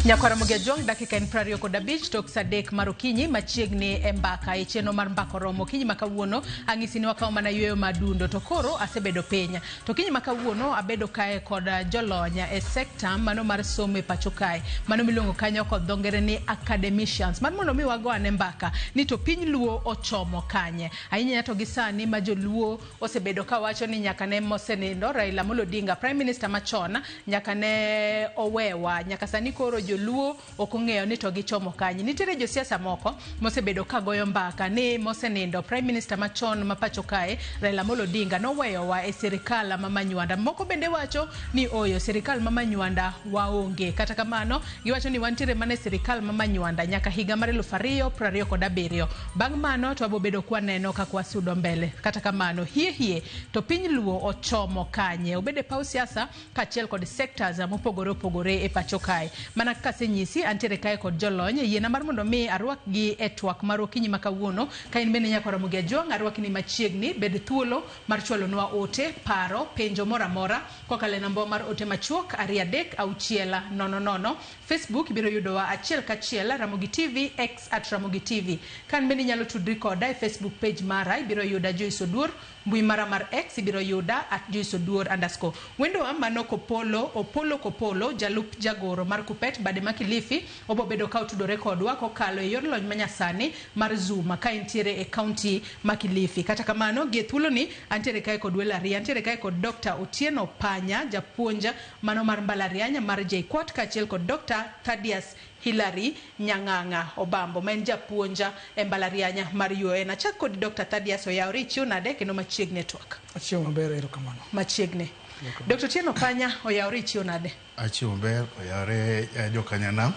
Nyakwara Mugiajong dakika en 25 tok sadek marokinyi machiegni embaka e cheno mar mbako romo kinyi makawuono ang'isi ni wakaw mana yweyo madundo to koro asebedo penya to kinyi makawuono abedo kae kod jolonya e sekta mano mar somo e pacho kae mano milongo kanyo kod dhongere ni academicians man mondo mi wagoane mbaka ni to piny luo ochomo kanye ahinya to gisani ma joluo osebedo ka wacho ni nyaka ne mosenindo Raila Amolo Odinga Prime Minister machona nyaka ne owewa nyaka sani koro luo okong'eyo ni to gichomo kanyi nitiere josiasa moko mosebedo ka goyo mbaka ni mosenindo Prime Minister machon ma pacho kae Raila Amolo Odinga noweyowa e sirikal ma Manywanda moko bende wacho ni oyo sirikal ma Manywanda waonge kata kamano giwacho ni wantiere mane sirikal ma Manywanda nyaka higa mar 2027 bang' mano to abobedo kwa neno kakwa sudo mbele kata kamano hie to piny luo ochomo kanye obede paw siasa kachiel kod sectors mopogore opogore e pacho kae mana kasenyisi antiere kae kod jolony yiena mar mondo mi arwak gi e twak mar okinyi makawuono ka in bende Nyakwara Mugiajong arwak ni machiegni bed thuolo mar chwalonwa ote paro penjo moramora kokale namba mar ote machuok 236000 Facebook biro yudowa achiel kachiel Ramogi TV X @Ramogi TV kan bende nyalo tudri koda e Facebook page mara biro yuda Joyce Oduor mbui mara mar X biro yuda @JoyceOduor_ wendo amano Kopolo jalup jagoro mar Kupet bade makilifi obobedo ka utudore kodwa kokalo e yor lony manyasani mar Zoom ka intiere e county makilifi kata kamano gi thuolo ni antiere kae kod Welari antiere kae kod Dr. Otieno Panya japuonja mano mar mbalarianya mar JKUAT kachiel kod Dr. Thaddeus Hilary Nyang'ang'a Obambo men japuonja e mbalarianya mar UN achak kod Dr. Thaddeus oyawri chionade kendo machiegni twak achio maber erokamano machiegni Dr. Otieno Panya oyawri chionade achio maber oyawre jokanyana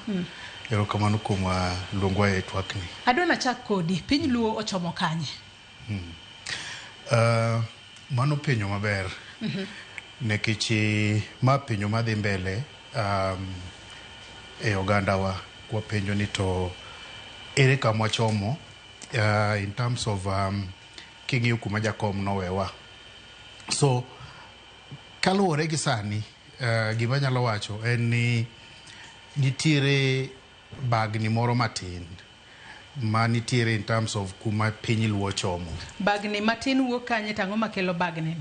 erokamano kuom luongwa e twakni adwana chak kodi piny luo ochomo kanye mano penjo maber nekech ma penjo madhi mbele e ogandawa kwa penjo ni to ere kama wachomo in terms of king'iyo kuma jakom nowewa so kaluwore gi sani gima nyalo wacho en ni nitiere bagni moro matin ma nitiere in terms of kuma piny luo chomo bagni matin wuok kanye tang'o makelo bagni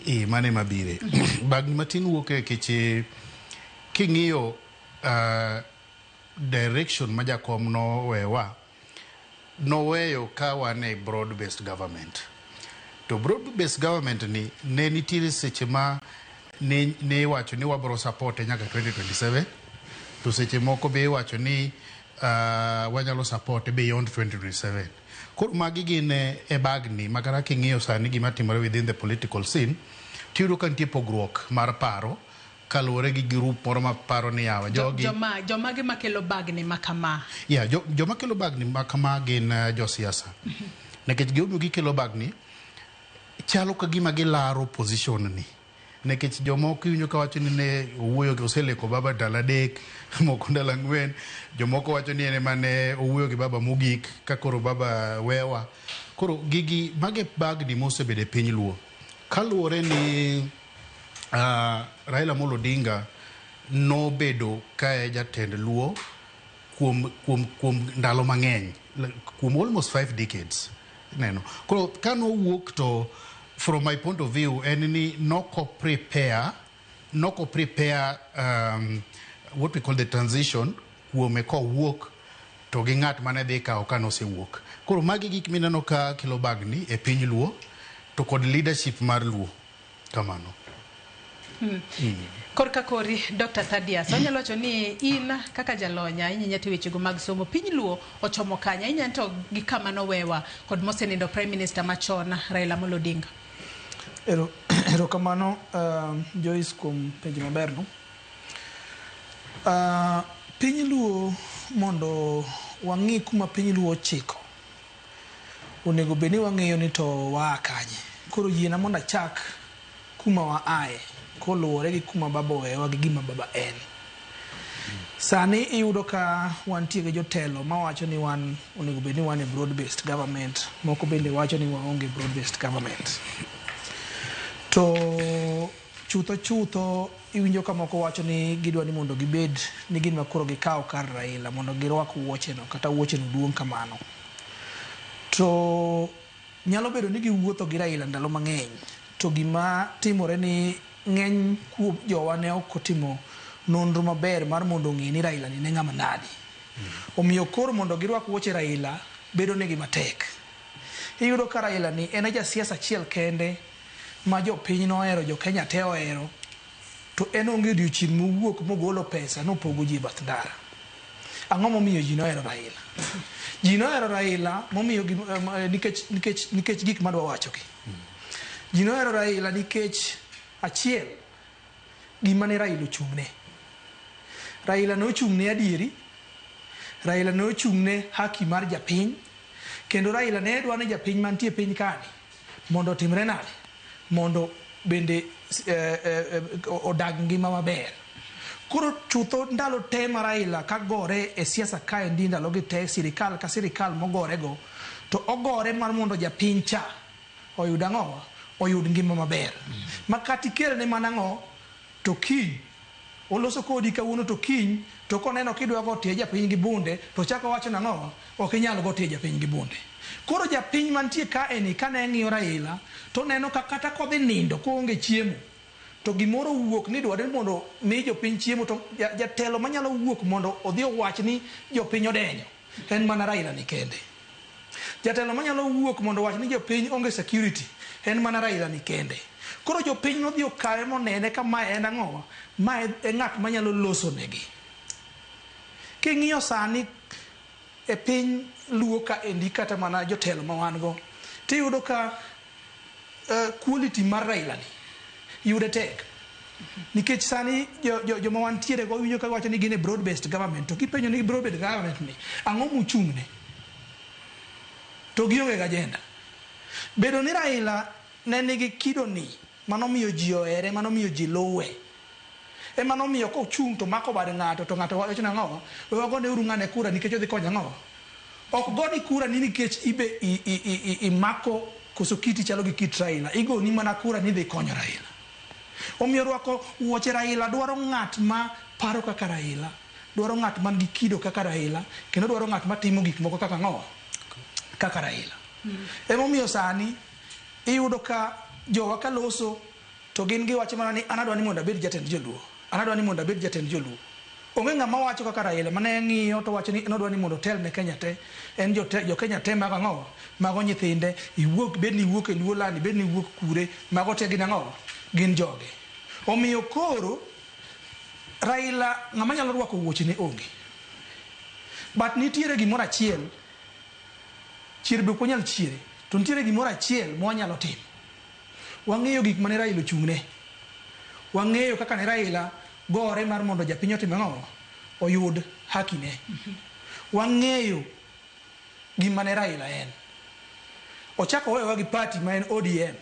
ni mane mabire bagni matin wuok e keche king'iyo direction ma jakom noweyo ka wan e broad based government to broad based government ni ne nitiere seche ma ne wacho ni wabro support nyaka 2027 to seche moko be wacho ni wanyalo support beyond 2027 koro magi gin e bagni makara king'iyo sani gima timore within the political scene tiyudo ka nitie pogruok mar paro kaluwore gi group moro ma paro ni yawa joma gi makelo bagni makama joma kelo bagni makama gin josiasa nekech giomo gikelo bagni chalo ka gima gilaro position ni nekech jomoko iwinjo ka wacho ni ne owuoyo gi oseleko baba ndalo 3 moko ndalo 4 jomoko wacho ni ene mane owuoyo gi baba mogik ka koro baba wewa koro gigi mage bagni mosebedo e piny luo kaluwore ni Raila Amolo Odinga nobedo kae jatend luo kuom ndalo mang'eny kuom almost 5 decades neno koro kano wuok to from my point of view enni noko prepare what we call the transition kuome ko wuok to gi ng'at mane dhi kawo kano sewuok koro magi gik mineno ka kelo bagni e piny luo to kod leadership mar luo kamano korka kori Dr. Thaddeus onyalo wacho ni in kaka jalonya inyati wechego mag somo piny luo ochomo kanya inyanto gi kama nowewa kod mosenindo Prime Minister machon Raila Amolo Odinga erokamano Joyce kuom penjo maberno piny luo mondo wang'i kuma piny luo chiko onego bed ni wang'eyo ni to waa kanye koro yiena mondo achak kuma waaye koluwore gi kuma baba owewa gi gima baba en Sani iyudo ka wantie gi jotelo mawacho ni wan onego bed ni wan e broad based government, moko bende wacho ni waonge broad based government. To chutho iwinjo ka moko wacho ni gidwa ni mondo gibed ni gin makoro gikaw kar Raila mondo girwak wuoche no kata wuoche no duong' kamano. To nyalo bedo ni giwuotho gi Raila ndalo mang'eny, to gima timore ni ng'eny kuom jowa ne ok otimo nonro maber mar mondo ng'e ni Raila ni ne ng'ama nadi. Omiyo koro mondo girwak wuoche Raila bedo negi matek. Iyudo ka Raila ni en ja siasa achiel kende ma jopiny nohero, jo Kenya te ohero, to en onge odiochieng' mowuok mogolo pesa nopogo ji bath ndara. Ang'o momiyo ji nohero Raila? Ji nohero Raila momiyo nikech gik madwa wacho gi. Ji nohero Raila nikech achiel, gima ne Raila ochung'ne. Raila ne ochung'ne adieri, Raila ne ochung'ne haki mar japiny, kendo Raila ne dwa ni japiny mantie piny kani mondo otimre nade, mondo bende odag ngima maber. Koro chutho ndalo te ma Raila ka gore e siasa kaendi ndalo gi te, sirikal ka sirikal mogore go, to ogore mar mondo japiny cha oyud ang'o, oyud ngima maber. Makati kere ne manang'o, to kiny oloso kodi kawuono, to kiny to koneno kidwa go tie japiny gi bunde, to chako wacho nang'o, ok inyal go tie japiny gi bunde. Koro japiny mantie ka eni kane ng'iyo Raila, to neno ka kata kodhi nindo koonge chiemo, to gimoro wuok ni dware mondo mi jopiny chiemo, to jatelo manyalo wuok mondo odhi owach ni jopiny odenyo en mana Raila ni kende. Jatelo manyalo wuok mondo owach ni jopiny onge security en mana Raila ni kende. Koro jopiny nodhi okawe monene ka ma en ang'o, ma e ng'at manyalo loso negi. King'iyo sani e piny Luo ka endi kata mana jotelo ma wan go, tiyudo ka quality mar Raila ni yude tek. Nikech sani joma wantiere go winjo ka wacho ni gin e broad based government, to kipenjo ni broad based government ni ang'o mochung'ne, to gionge agenda. Bedo ni Raila ne nigi kido ni manomiyo ji ohere, manomiyo ji luwe, ema nomiyo kochung' to mako bad ng'ato, to ng'ato wacho nang'o, wagone uru ng'ane kura nikech odhi konyo ang'o. Ok goni kura ni nikech ibe imako koso kiti chalo gi kit Raila, igoni mana kura ni dhi konyo Raila. Omiyo rwako wuoche Raila dwaro ng'at ma paro kaka Raila, dwaro ng'at man gi kido kaka Raila, kendo dwaro ng'at ma timo gik moko kaka ng'o, kaka Raila. Emomiyo sani iyudo ka jowa ka loso, to gin giwacho mana ni an adwa ni mondo abed jatend joluo, an adwa ni mondo abed jatend joluo. Onge ng'ama wacho kaka Raila mane ng'iyo to wacho ni nodwa ni mondo otel ne Kenya te, en jo Kenya te mag ang'o, mago nyithinde, iwuok bed ni iwuok e Luo lani, bed ni iwuok kure, mago te gin ang'o, gin joge. Omiyo koro Raila ng'ama nyalo rwako wuoche ne onge. But nitiere gimoro achiel, chier be ok nyal chiere, to nitiere gimoro achiel ma wanyalo timo. Wang'eyo gik mane Raila ochung'ne. Wang'eyo kaka ne Raila gore mar mondo japiny otim ang'o, oyud haki ne. Wang'eyo gima ne Raila en. Ochako wewa gi party ma en ODM.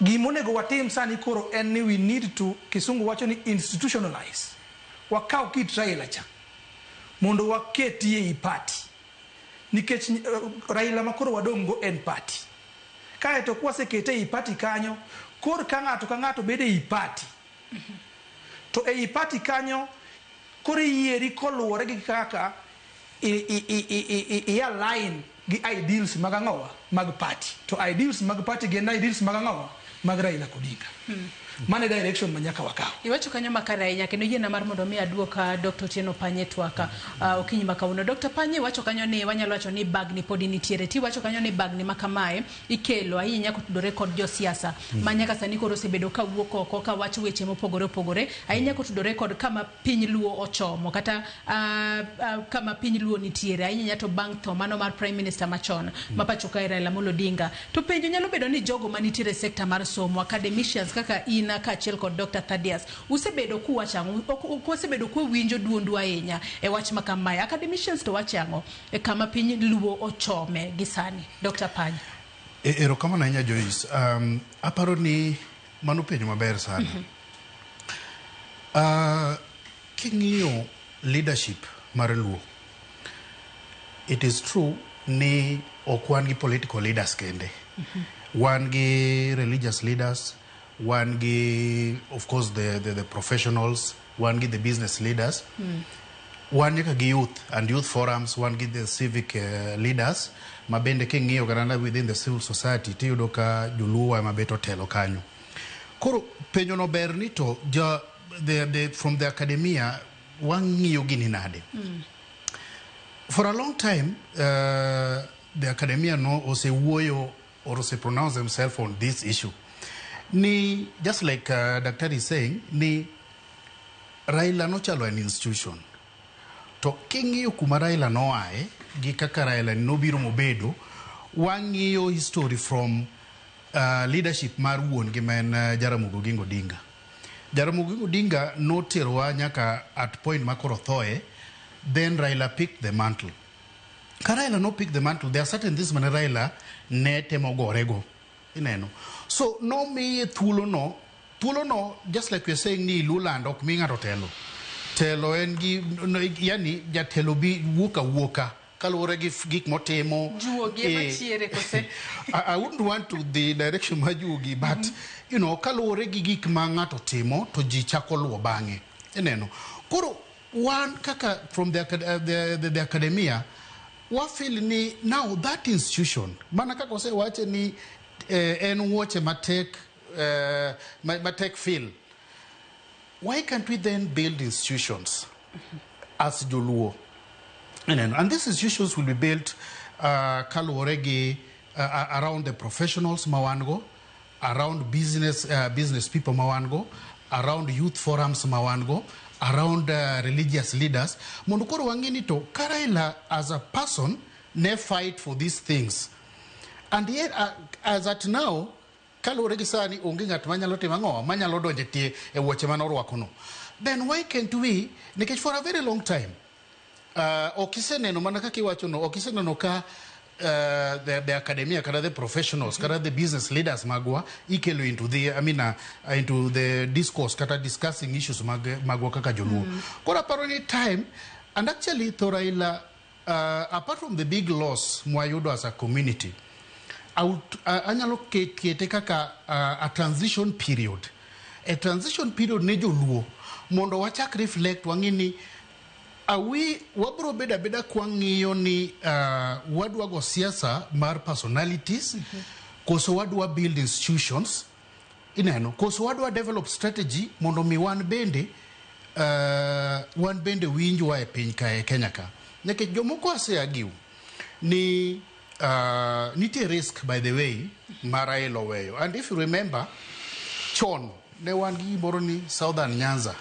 Gimonego watim sani koro en ni we need to, kisungu wacho ni institutionalize. Wakaw kit Raila cha mondo waketie i party. Nikech Raila makoro wadong' go en party. Kae to kwasekete i party kanyo, kor ka ng'ato bede i party. To e party kanyo koro yieri koluwore gi kaka i align gi ideals mag ang'owa mag party. To ideals mag party gin ideals mag ang'owa mag Raila Odinga. Mane direction manyaka wakaw. Iwacho kanyo makare ahinya, kendo yiena mar mondo mi aduoka Dr. Tieno Panye twaka okinyi makawuono. Dr. Panye wacho kanyo ni wanyalo wacho ni bagni pod nitiere. Ti wacho kanyo ni bagni makamae ikelo ahinya kotudore kod josiasa manyaka sani koro osebedo ka wuok oko ka wacho weche mopogore opogore ahinya kotudore kod kama piny Luo ochomo kata kama piny Luo nitiere ahinya to bang' tho mano mar Prime Minister machon mapacho ka Raila Amolo Odinga. To penjo nyalo bedo ni jogo manitiere sekta mar somo, academicians kaka na kachiel kod Dr. Thaddeus usebedo kuwachango, usebedo kuwinjo duondu ahinya e wach makamae. Academicians to wachango e kama piny Luo ochome gisani. Dr. Panye. Erokamano ahinya Joyce. Aparo ni mano penjo maber sana. king'iyo leadership mar Luo, it is true ni ok wan gi political leaders kende. Wan gi religious leaders, wan gi, of course, the professionals, wan gi the business leaders, wan nyaka gi youth and youth forums, wan gi the civic leaders, ma bende king'iyo kata within the civil society tiyudo ka joluo ema bet otelo kanyo. Koro penjo no ber ni to from the academia wang'iyo gini nade. For a long time, the academia no osewuoyo or ose pronounce themselves on this issue. Ni, just like Dr. is saying, ni Raila no chalo an institution. To king'iyo kuma Raila no ae, gi kaka Raila no biro mobedo, wang'iyo history from leadership mar wuon gi men Jaramogi Oginga Odinga. Jaramogi Oginga Odinga no terowa nyaka at point makoro thoe, then Raila picked the mantle. Ka Raila no pick the mantle, there are certain things man Raila ne temo gorego. Ineno. So no me thuolo no, just like we're saying ni Luland ok mi ng'ato telo. Telo en gi yani jatelo bi wuoka kalore gi gik motimo. I wouldn't want to the direction majugi, but you know kalore gi gik ma ng'ato timo to ji chako luwo bang'e. Ineno. Koro one kaka from the academia wa feel ni now that institution mana kaka ose wache ni en woche matek feel. Why can't we then build institutions as Joluo? And these institutions will be built kaloregi around the professionals mawango, around business people mawango, around youth forums mawango, around religious leaders. Mondokoro wangini to Raila as a person ne fight for these things. And yet, as at now, kaloregi sani ongingat manyalo timango, manyalo donjeti e woche manoro wakono. Then why can't we, nikech for a very long time, okiseneno manaka kiwacho no, okiseneno ka the academia, kara the professionals, kara the business leaders magwa ikelo into the discourse, kata discussing issues magwa kaka Joluo. Kora paroni time, and actually Raila, apart from the big loss mwayudo as a community, anyalo kete kaka a transition period. A transition period ne Joluo mondo wachak reflect wangini wabro beda kwang'iyo ni wadwa go siasa mar personalities, koso wadwa build institutions, ineno, koso wadwa develop strategy mondo mi wan bende winjwa e piny kae Kenya ka. Nikech jomoko aseagiu ni nitie risk, by the way, mar Raila weyo. And if you remember, chon ne wan gi gimoro ni Southern Nyanza,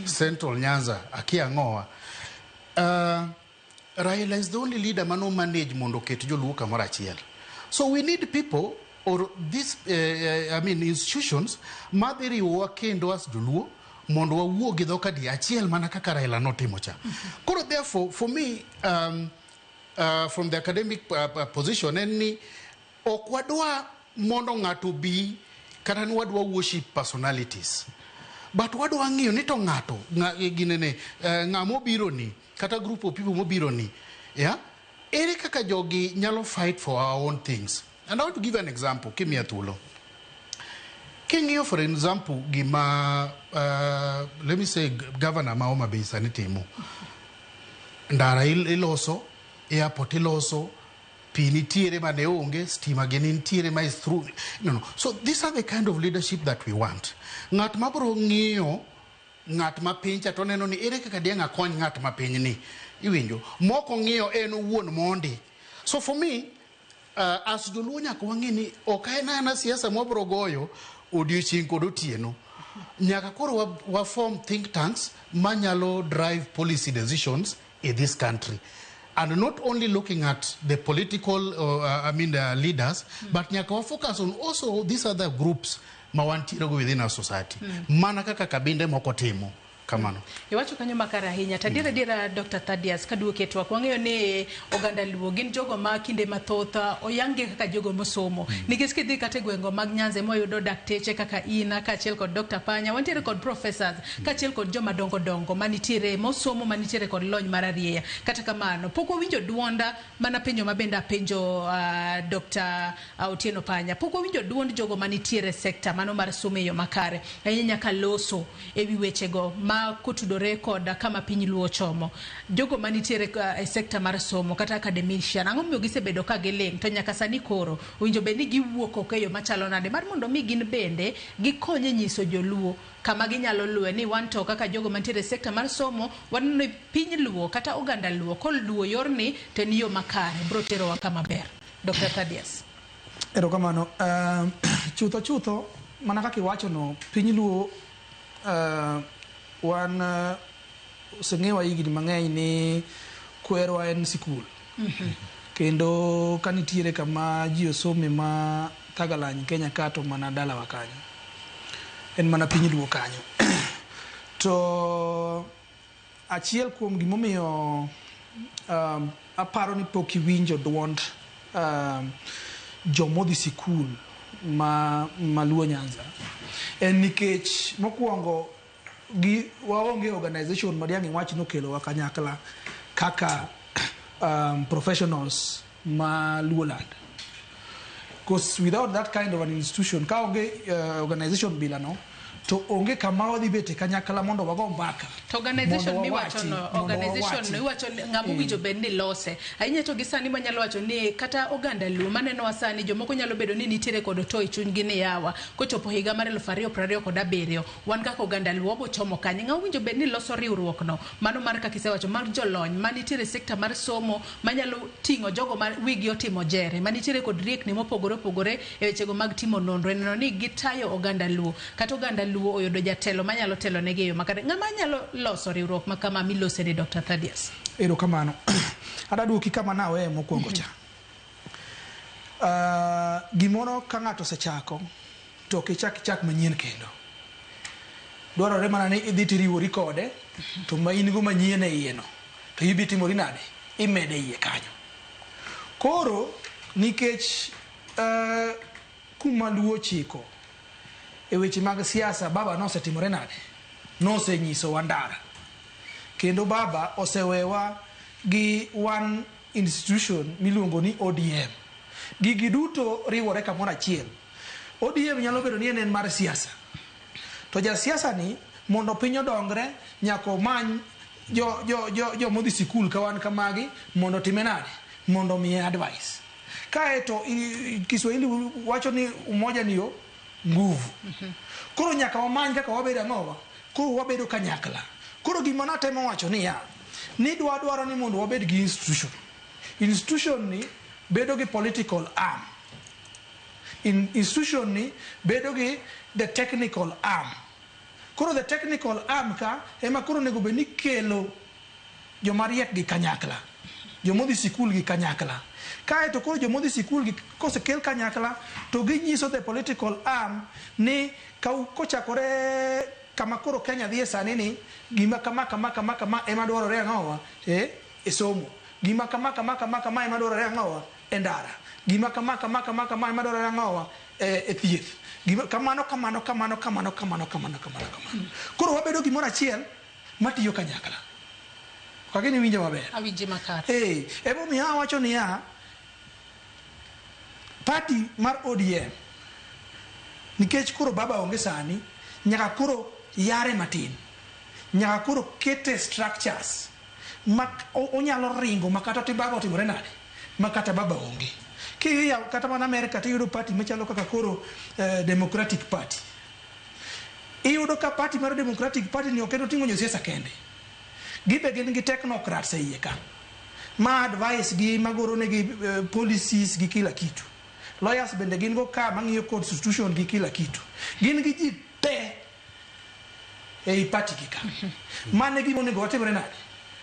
Central Nyanza, akia ng'owa. Raila is the only leader mano manage mondo ket Joluo kamoro achiel. So we need people or these institutions madhiriwa kendo as Joluo mondo wawuo gi dhok adi achiel mana kaka Raila notimo cha. Koro therefore for me from the academic position en ni ok wadwa mondo ng'ato bi kata ni wadwa worship personalities, but wadwa ng'iyo ni to ng'ato ginene ng'amo biro ni kata group of people mobiro ni, yeah, ere kaka jogi nyalo fight for our own things. And I want to give an example. Give me a thuolo. King'iyo for example gima let me say governor ma Homa Bay sani timo, ndara iloso, airport iloso, pi nitiere mane onge, stima gini nitiere ma is through. No. So these are the kind of leadership that we want. Ng'at mabro ng'iyo ng'at ma piny cha to neno ni ere kaka dianga kony ng'at ma piny ni iwinjo moko ng'iyo en wuon mondi. So for me as Joluo nyaka wang'e ni ok en siasa mwabro goyo odiochieng' kod otieno, nyaka koro wa form think tanks manyalo drive policy decisions in this country, and not only looking at the political leaders, but nyaka wa focus on also these other groups mawantirogo within our society. Mana kaka kabinde moko timo. kamano. Iwacho kanyo makara ahinya tadiera diera Dr. Thaddeus kaduoke to wang'eyo ni oganda luo gin jogo ma kinde mathoth oyange kaka jogo mosomo nikech kidhi kata gwengo mag Nyanza moyudo dakteche kaka ina kaachiel kod Dr. Panya wantiere kod professors kaachiel kod joma dongo manitiere mosomo manitiere kod lony mar arieya. Kata kamano pok wawinjo duonda mana penjo mabenda penjo Dr. Otieno Panya, pok wawinjo duond jogo manitiere sekta mano mar somo yo makare ahinya nyaka loso ewi wechego ma kotudore kod kama piny luo chomo. Jogo manitiere e sekta mar somo kata academician ang'o miyo gisebedo ka giling to nyaka sani koro owinjo bed ni giwuok okeyo machalo nade mar mondo mi gin bende gikonye nyiso joluo kama ginyalo luwe ni wan to kaka jogo mantiere sekta mar somo wan ne piny luo kata oganda luo kol luo yorni to ni yo makare bro tero wa kama ber. Dr. Thaddeus. Erokamano. Chutho mana kaka iwacho no piny luo wan oseng'ewa higni mang'eny ni kwerwa en sikul. Kendo kanitiere kama ji osome ma Thagalany Kenya kato mana dalawa kanyo en mana piny luo kanyo. To achiel kuom gimomiyo aparo ni pok iwinjo duond jomodhi sikul ma luo Nyanza en nikech mokwongo waonge organization madiang' iwach nokelo wa kanyakla kaka professionals ma luo land. Because without that kind of an institution ka onge organization bila no to onge kama wadhi bete kanyakla mondo wago mbaka to organization miwacho no organization no iwacho ng'amo winjo bed ni lose ahinya to gisani manyalo wacho ni kata oganda luo maneno wasani jomoko nyalo bedo ni nitiere kod to e chunygi ni yawa kochopo higa mar 2027 wan kaka oganda luo bo chomo kanye ng'amo winjo bed ni loso riwruok no mano mar kaka isewacho mar jolony manitiere sekta mar somo manyalo ting'o jogo ma wigi otimo jere manitiere kod riekni mopogore e wechego mag timo nonro neno ni gitayo oganda luo kata oganda luo oyudo jatelo manyalo telo negi yo makare ng'ama nyalo loso riwruok makama milose ni Dr. Thaddeus. Erokamano. Adaduoki kama nawe mokwongo cha. Gimoro ka ng'ato osechako to kichak manyien kendo. Dwarore mana ni idhi tiriwori kode to ma in go manyien e iye no to ibi timori nade imede iye kanyo. Koro nikech kuma luo chiko e weche mag siasa baba nosetimore nade nosenyiso wandara kendo baba osewewa gi one institution miluongo ni ODM gigi duto riwore kamoro achiel. ODM nyalo bedo ni en mar siasa to ja siasa ni mondo piny odongre nyaka omany jo modhi sikul ka wan kamagi mondo time nade mondo miye advice kaeto Kiswahili wacho ni umoja niyo nguvu. Koro nyaka wamany kaka wabedo ang'owa koro wabedo kanyakla. Koro gima natemo wacho ni ya ni dwaro ni mondo wabed gi institution ni bedo gi political arm, institution ni bedo gi the technical arm. Koro the technical arm ka ema koro nego be ni kelo jomariek gi kanyakla jomodhi sikul gi kanyakla kaeto koro jomodhi sikul gi kosekel kanyakla to ginyiso the political arm ni kochakore kama koro Kenya dhie sani ni gima kama ema dwarore ang'owa e somo gima kama ema dwarore ang'owa e ndara gima kama ema dwarore ang'owa e thieth gima kamano. Koro wabedo gimoro achiel matiyo kanyakla. Kagini winjo maber. Awinje makare. Ebo mi awacho ni ya party mar ODM nikech koro baba onge sani nyaka koro yare matin nyaka koro kete structures onyalo ringo makata ti baba otimore nade makata baba onge kiya kata mana America ti yudo party machalo kaka koro Democratic Party iyudo ka party mar Democratic Party ni okendo tingo siasa kende gibe gin gi technocrats e iye ka ma advice gi magoro ne gi policies gi kila kitu lawyers bende gin go ka mang'iyo constitution gi kila kitu gin gi ji te e party gi ka mane gi monego watimre nade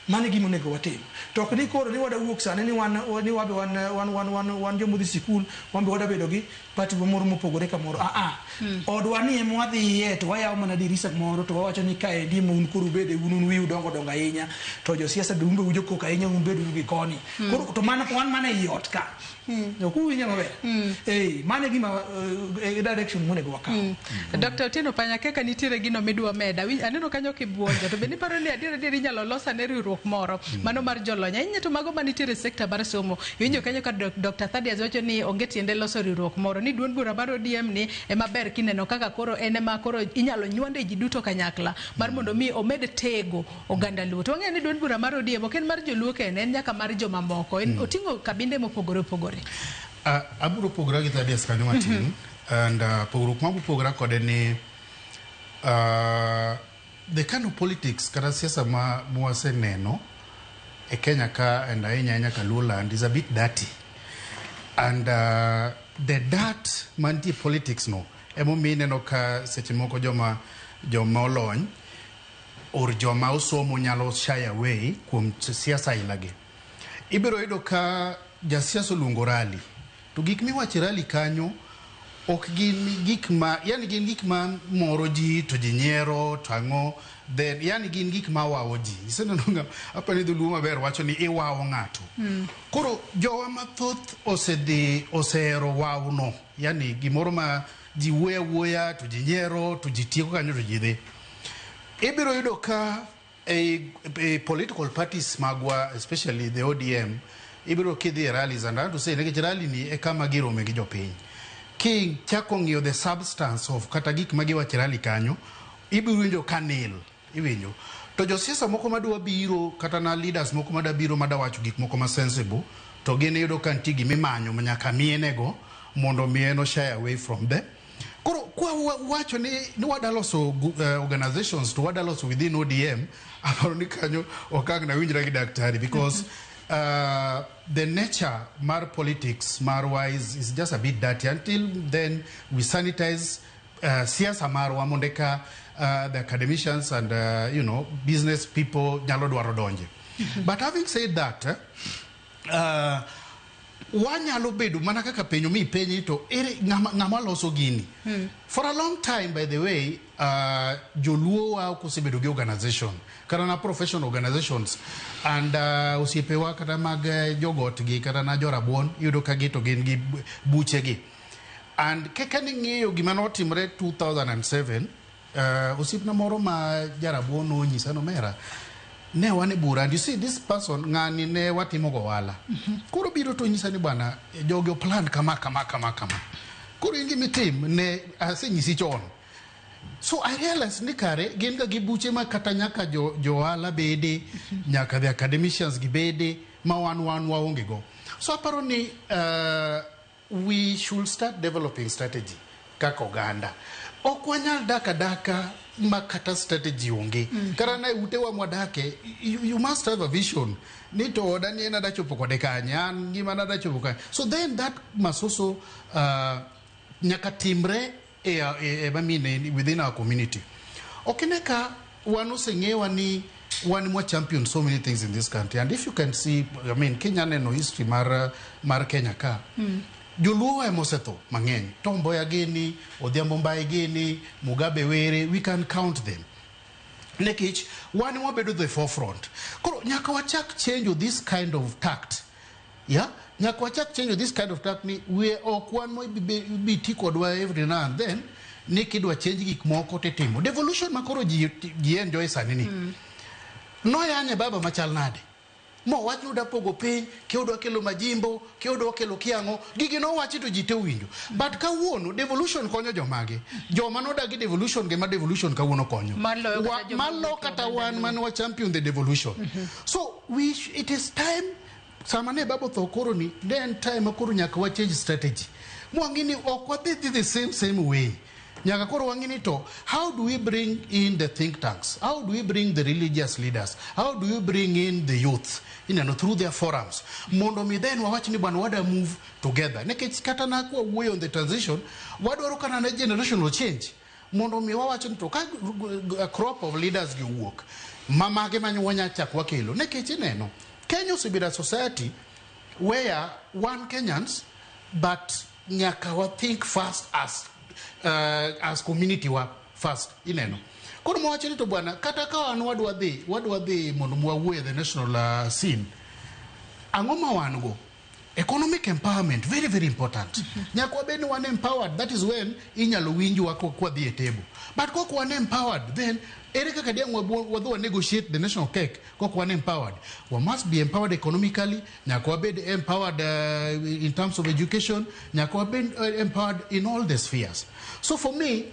mane gima onego watim to ok ni koro ni wada wuok sane ni wan jomodhi sikul wan be wada bedo gi pati moro mopogore kamoro odwa ni ema wadhiye to wayawo mana dirisa moro to wawacho ni kae ndi un koro ubede un wiu dongo ahinya to josiasa be umbe ujo kok ahinya un bedo gi koni koro to mana wan mana i ot ka kuwinja maber mane gima direction monego wakaw. Dr. Otieno Panya kaka nitiere gino midwa meda aneno kanyo kibuonjo to be ni paro ni adier inyalo losa ne riwruok moro mano mar jolony ahinya to mago manitiere sekta mar somo iwinjo kanyo ka Dr. Thaddeus wacho ni onge tiende loso riwruok moro ni duond bura mar ODM ni ema ber kineno kaka koro en ema koro inyalo nywande ji duto kanyakla mar mondo mi omed tego oganda Luo to wang'eyo ni duond bura mar ODM ok en mar joluo kende en nyaka mar joma moko oting'o kabinde mopogore opogore. Aburo pogora gi Thaddeus kanyo matin and pogruok ma pogora kode ni the kind of politics kata siasa ma waseneno e Kenya ka and ahinya ka Luoland is a bit dirty and the dirt mantie politics no emo mineno ka seche moko joma olony or joma osomo nyalo shy away kuom siasa ilagi ibiro yudo ka jasiasa luongo rally to gik miwacho rally kanyo ok gin gik ma yani gin gik ma moro ji to ji nyiero to ang'o then yani gin gik ma wawo ji iseneno apa ni dholuo maber wacho ni iwawo ng'ato koro jowa mathoth osehero wawno yani gimoro ma ji wuoya to ji nyiero to ji tieko kanyo to ji dhi ibiro yudo ka a political parties magwa especially the ODM ibiro kidhi rallies and I want to say nekech rally ni e kama girome gi jopiny king chako ng'iyo the substance of kata gik magiwacho rally kanyo ibiro winjo kanil iwinjo to josiasa moko madwa biro kata na leaders moko madwa biro madawacho gik moko ma sensible to gin yudo ka nitie gimimanyo manyaka mienego mondo mieno shy away from them koro kwa wacho ni wadaloso organizations to wadaloso within ODM aparo ni kanyo okang na winjra gi daktari because the nature mar politics marwise is just a bit dirty until then we sanitize siasa marwa mondeka the academicians and business people nyalo dwaro donje but having said that wanyalo bedo mana kaka penyo mi penyi to ere ngama loso gini for a long time by the way joluo wa kosebedo gi organization kata na professional organizations and osiepewa kata mag jogot gi kata na jorabuon yudo ka gito gin gi buche gi and kaka ni ng'iyo gima notimre 2007 osiepna moro ma jarabuon onyisa no mera ne wane bura and you see this person ng'ani ne watimo go wala koro biro to nyisa ni bwana jogo plan kama koro ingi mitim ne asenyisi chon so I realized ni kare gin ga gibuche ma kata nyaka jo wala bede nyaka the academicians gi bede ma wan waonge go so aparo ni we should start developing strategy kaka oganda ok wanyal daka makata strategy onge karana utewa mwadake you must have a vision nito dani ena dachopo kode kanya ngima na dachopo kanya so then that must also nyaka timre within our community okineka wanu sengewa ni one more champion so many things in this country and if you can see Kenya neno history mar Kenya ka joluo emosetho mang'eny Tombo ya geni Odhiambo Mbae geni Mugabe Were we can count them nekich one wabedo the forefront koro nyaka wachak change this kind of tact nyaka wachak change this kind of tact ni we okwan mo biti kodwa every now and then nikidwa change gik moko tetimo devolution makoro ji enjoy sanini no yanye baba machal nade mo wachno da pogo piny kiodwa kelo majimbo kiodwa kelo kiango gigi no wachi to jite winjo but kawuono devolution konyo jomage joma no dagi devolution ge ma devolution kawuono konyo malo kata wan man wa champion the devolution so it is time samane babo thokoro ni then time akoro nyaka wa change strategy mwangini okwathi the same way nyaka koro wangini to how do we bring in the think tanks, how do we bring the religious leaders, how do we bring in the youth through their forums mondo mi then wawach ni bwana wada move together nekech kata na kwa way on the transition wadwaro kana na generational change mondo mi wawach ni to ka a crop of leaders gi wuok mamage manyuonya chakwa kelo nekech ineno Kenya osebedo a society where one Kenyans but nyaka wa think first as community wa first ineno koro mwacho ni to bwana kata ka wan wadwa dhi mondo mwawuo the national scene ang'o ma wan go economic empowerment very very important nyaka wabed ni wan empowered that is when inyalo winjwa kwa dhi e table but kok wan empowered then ere kaka diang wadwa negotiate the national cake kok wan empowered we must be empowered economically nyaka wabed empowered in terms of education nyaka wabed empowered in all the spheres so for me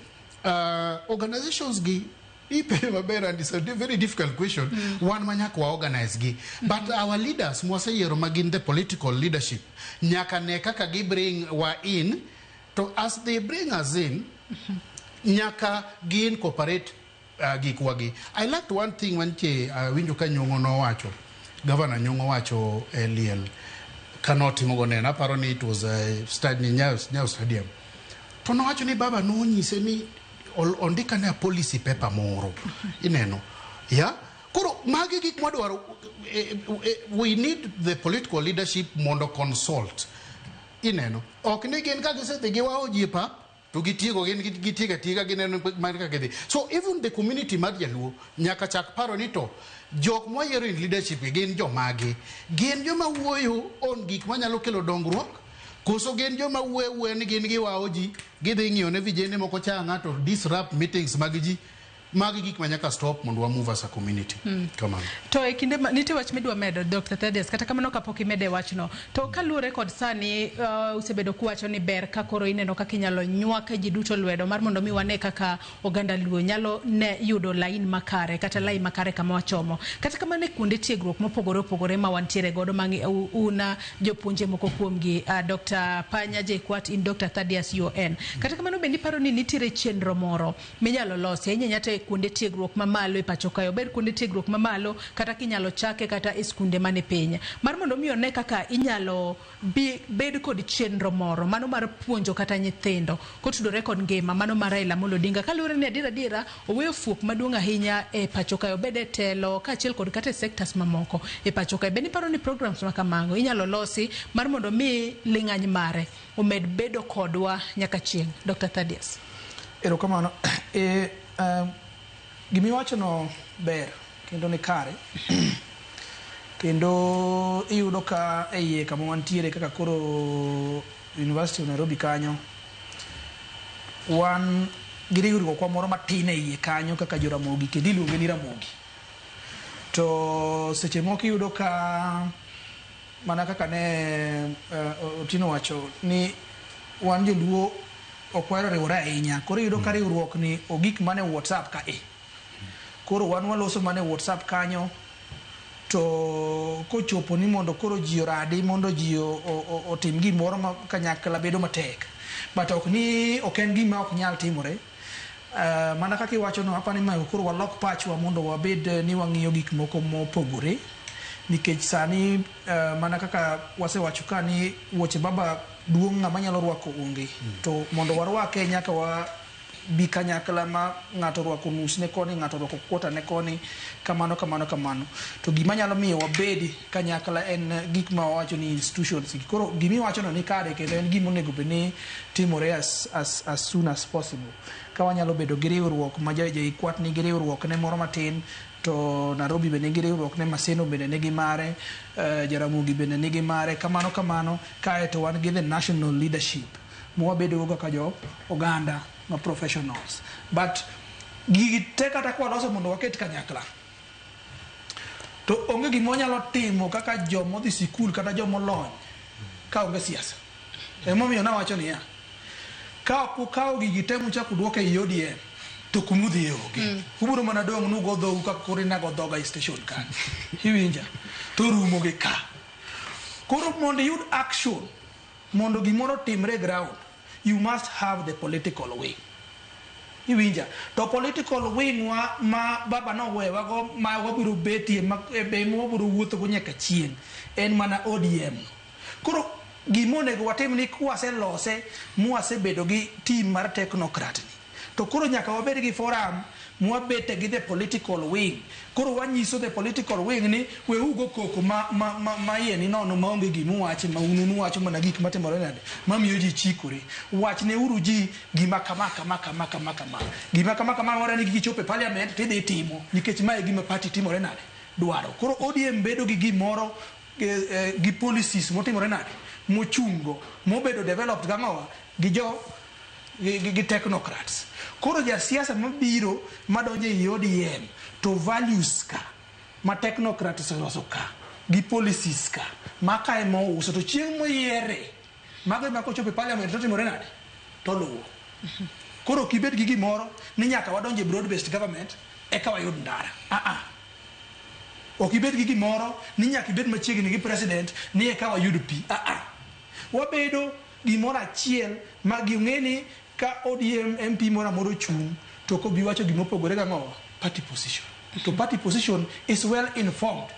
organizations gi and it's a very difficult question one manyaka wa organize gi but our leaders mwaseyero magin the political leadership nyaka ne kaka gi bring wa in to as they bring us in nyaka gi incorporate gikwagi I liked one thing manche winjo ka Nyong'o nowacho governor Nyong'o wacho liel kanoti mogo nena aparo ni it was studying Nyayo Stadium to nowacho ni baba nonyise ni ondika ne policy paper moro ineno yeah koro magi gik madwaro we need the political leadership mondo consult ineno ok ni gin ka gisedhi giwao jipa to gitiego gitiga gineno marika gidhi so even the community mar Jaluo nyaka chak paro ni to jok moyiero in leadership gin jomagi gin joma wuoyo on gik manyalo kelo dongruok koso gen joma wuoyo ni gin giwao ji gidhi ng'iyo ne vijende moko cha ng'ato disrupt meetings mag ji magi gik manyaka stop mondo wa move as a community come on to e kinde nitie wach midwa medo Dr. Thaddeus kata kamano kapok imede wachno to kaluore kod sani usebedo kuwacho ni ber ka koro ineno kaka inyalo nywak ji duto lwedo mar mondo mi wane kaka oganda Luo nyalo ne yudo lain makare kata lain makare kama wachomo kata kamano kuonde tiegruok mopogore opogore ma wantiere godo mangi una jopuonje moko kuomgi Dr. Panya JKUAT in Dr. Thaddeus UN kata kamano bendi paro ni nitiere chenro moro minyalo losi nyate kuonde tiegruok mamalo e pacho kayo ber kuonde tiegruok mamalo kata kinyalo chake kata e skunde mane piny mar mondo mi one kaka inyalo bed kod chenro moro mano mar puonjo kata nyithindo kotudore kod ngima mano mar Raila Amolo Odinga kaluwore ni adira oweyo fuok maduong' ahinya e pacho kayo bede telo kaachiel kod kata sectors mamoko e pacho kayo beni paro ni programs makamago inyalo losi mar mondo mi ling'any mare omed bedo kodwa nyaka chieng' Dr. Thaddeus erokamano gimiwacho no ber kendo ni kare kendo iyudo ka eiye kama wantiere kaka koro University of Nairobi kanyo wan giriwruok kwa moro matin eiye kanyo kaka joramogi kendo iluonge ni Ramogi to seche moko iyudo ka mana kaka ne Otino wacho ni wan Joluo okwero riwore ahinya koro iyudo ka riwruok ni ogik mane WhatsApp ka koro wan waloso mane WhatsApp kanyo to kochopo ni mondo koro ji oradi mondo ji otim gimoro ma kanyakla bedo matek but ok en gima ok nyal timore mana kaka iwacho no apani ma koro walok pachwa mondo wabed ni wang'iyo gik moko mopogore nikech sani mana kaka wasewacho ka ni wuoche baba duong' ng'ama nyalo rwako onge to mondo warwake nyaka wa bi kanyakla ma ng'ato rwako nus ne koni ng'ato rwako kwota ne koni kamano to gima nyalo miyo wabedi kanyakla en gik ma wacho ni institutions koro gimi wacho no ni kare kendo en gima onego bed ni timore as soon as possible ka wanyalo bedo gi riwruok ma JKUAT ni gi riwruok ne moro matin to Nairobi bende nigi riwruok ne Maseno bende nigi mare Jaramogi bende nigi mare kamano kae to wan gi the national leadership mwabedo go kaka jo oganda ma professionals but gigi te kata kwa loso mondo waket kanyakla to onge gimo nyalo timo kaka jomo dhi sikul kata jomo lony ka onge siasa emomiyo nawacho ni ya ka kukawo gigi te muchako duoke i ODM to kumudhi oge uburo mana dong' nugo dhou ka koro inago dhoga i station ka iwinja to rumo gi ka koro mondo yud action mondo gimoro timre ground you must have the political wing iwinja to political wing wa ma baba no wewa go ma wabiro betie ma be mo wabiro wuotho go nyaka chieng' en mana ODM koro gimonego watim ni kwase lose mwase bedo gi team mar technocrat to koro nyaka wabed gi forum mwabete gi the political wing. Koro wanyiso the political wing ni we ugo koko ma yeni nono maonge gimu wache ma ununu wacho mana gik matimore nade mamiyo ji chikore. Wachne uru ji gima kama gima kama ora ni gichope parliament tidhi timo nikech mae gima party timore nade dwaro. Koro ODM bedo gi gimoro gi policies motimore nade mochungo mobedo developed gangowa gi technocrats. Koro ja siasa mabiro madonje i ODM to values ka ma technocrats oloso ka gi policies ka maka e mo uso to chieng moyiere mago ma kochope parliament to timore nade to luwo. Koro kibet gi gimoro ni nyaka wadonje broad based government e ka wayud ndara ok ibet gi gimoro ni nyaka ibet machiegni gi president ni e ka wayud pi wabedo gimoro achiel ma ging'eni ka ODM MP moro chung to ko bi wacho gimopogore ga ngowa party position. To party position is well informed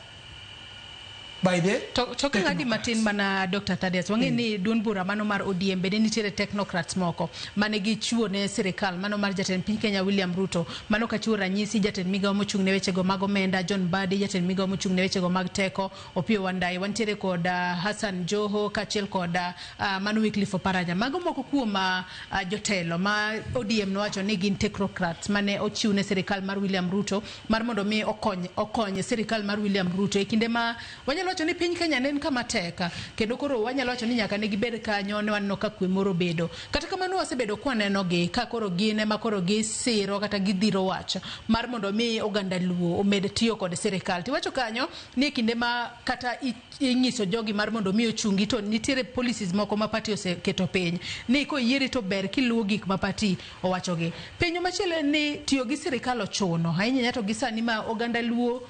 by the to ngadi matin mana Dr. Thaddeus wangeni duon bura mano mar ODM bede nitiere technocrats moko mane gi chuo ne sirikal mano mar jatend piny Kenya William Ruto mano ka chuo ranyisi jatend migawo mochung ne weche go mag omenda John Badi jatend migawo mochung ne weche go mag teko Opiyo Wandayi wantiere kod Hassan Joho kachiel kod mano Wycliffe Oparanya mago moko kuom jotelo ma ODM no wacho ni gin technocrats mane ochiw ne sirikal mar William Ruto mar mondo mi okony sirikal mar William Ruto e kinde ma wanyalo wacho ni piny Kenya nen kama teka kendo koro wanyalo wacho ni nyaka ne gibed kanyo ne wanno ka kwe moro bedo kata kamano wasebedo kwaneno gi ka koro gine ma koro gisiro kata gidhiro wacho mar mondo mi oganda luo omed tiyo kod sirikal. Tiwacho kanyo ni kinde ma kata inyiso jogi mar mondo mi ochungi to nitiere policies moko ma party oseketo piny ni ko yieri to ber kiluwo gik ma party owacho gi. Penyo machielo ni tiyo gi sirikal ochuno ahinya to gisani ma oganda luo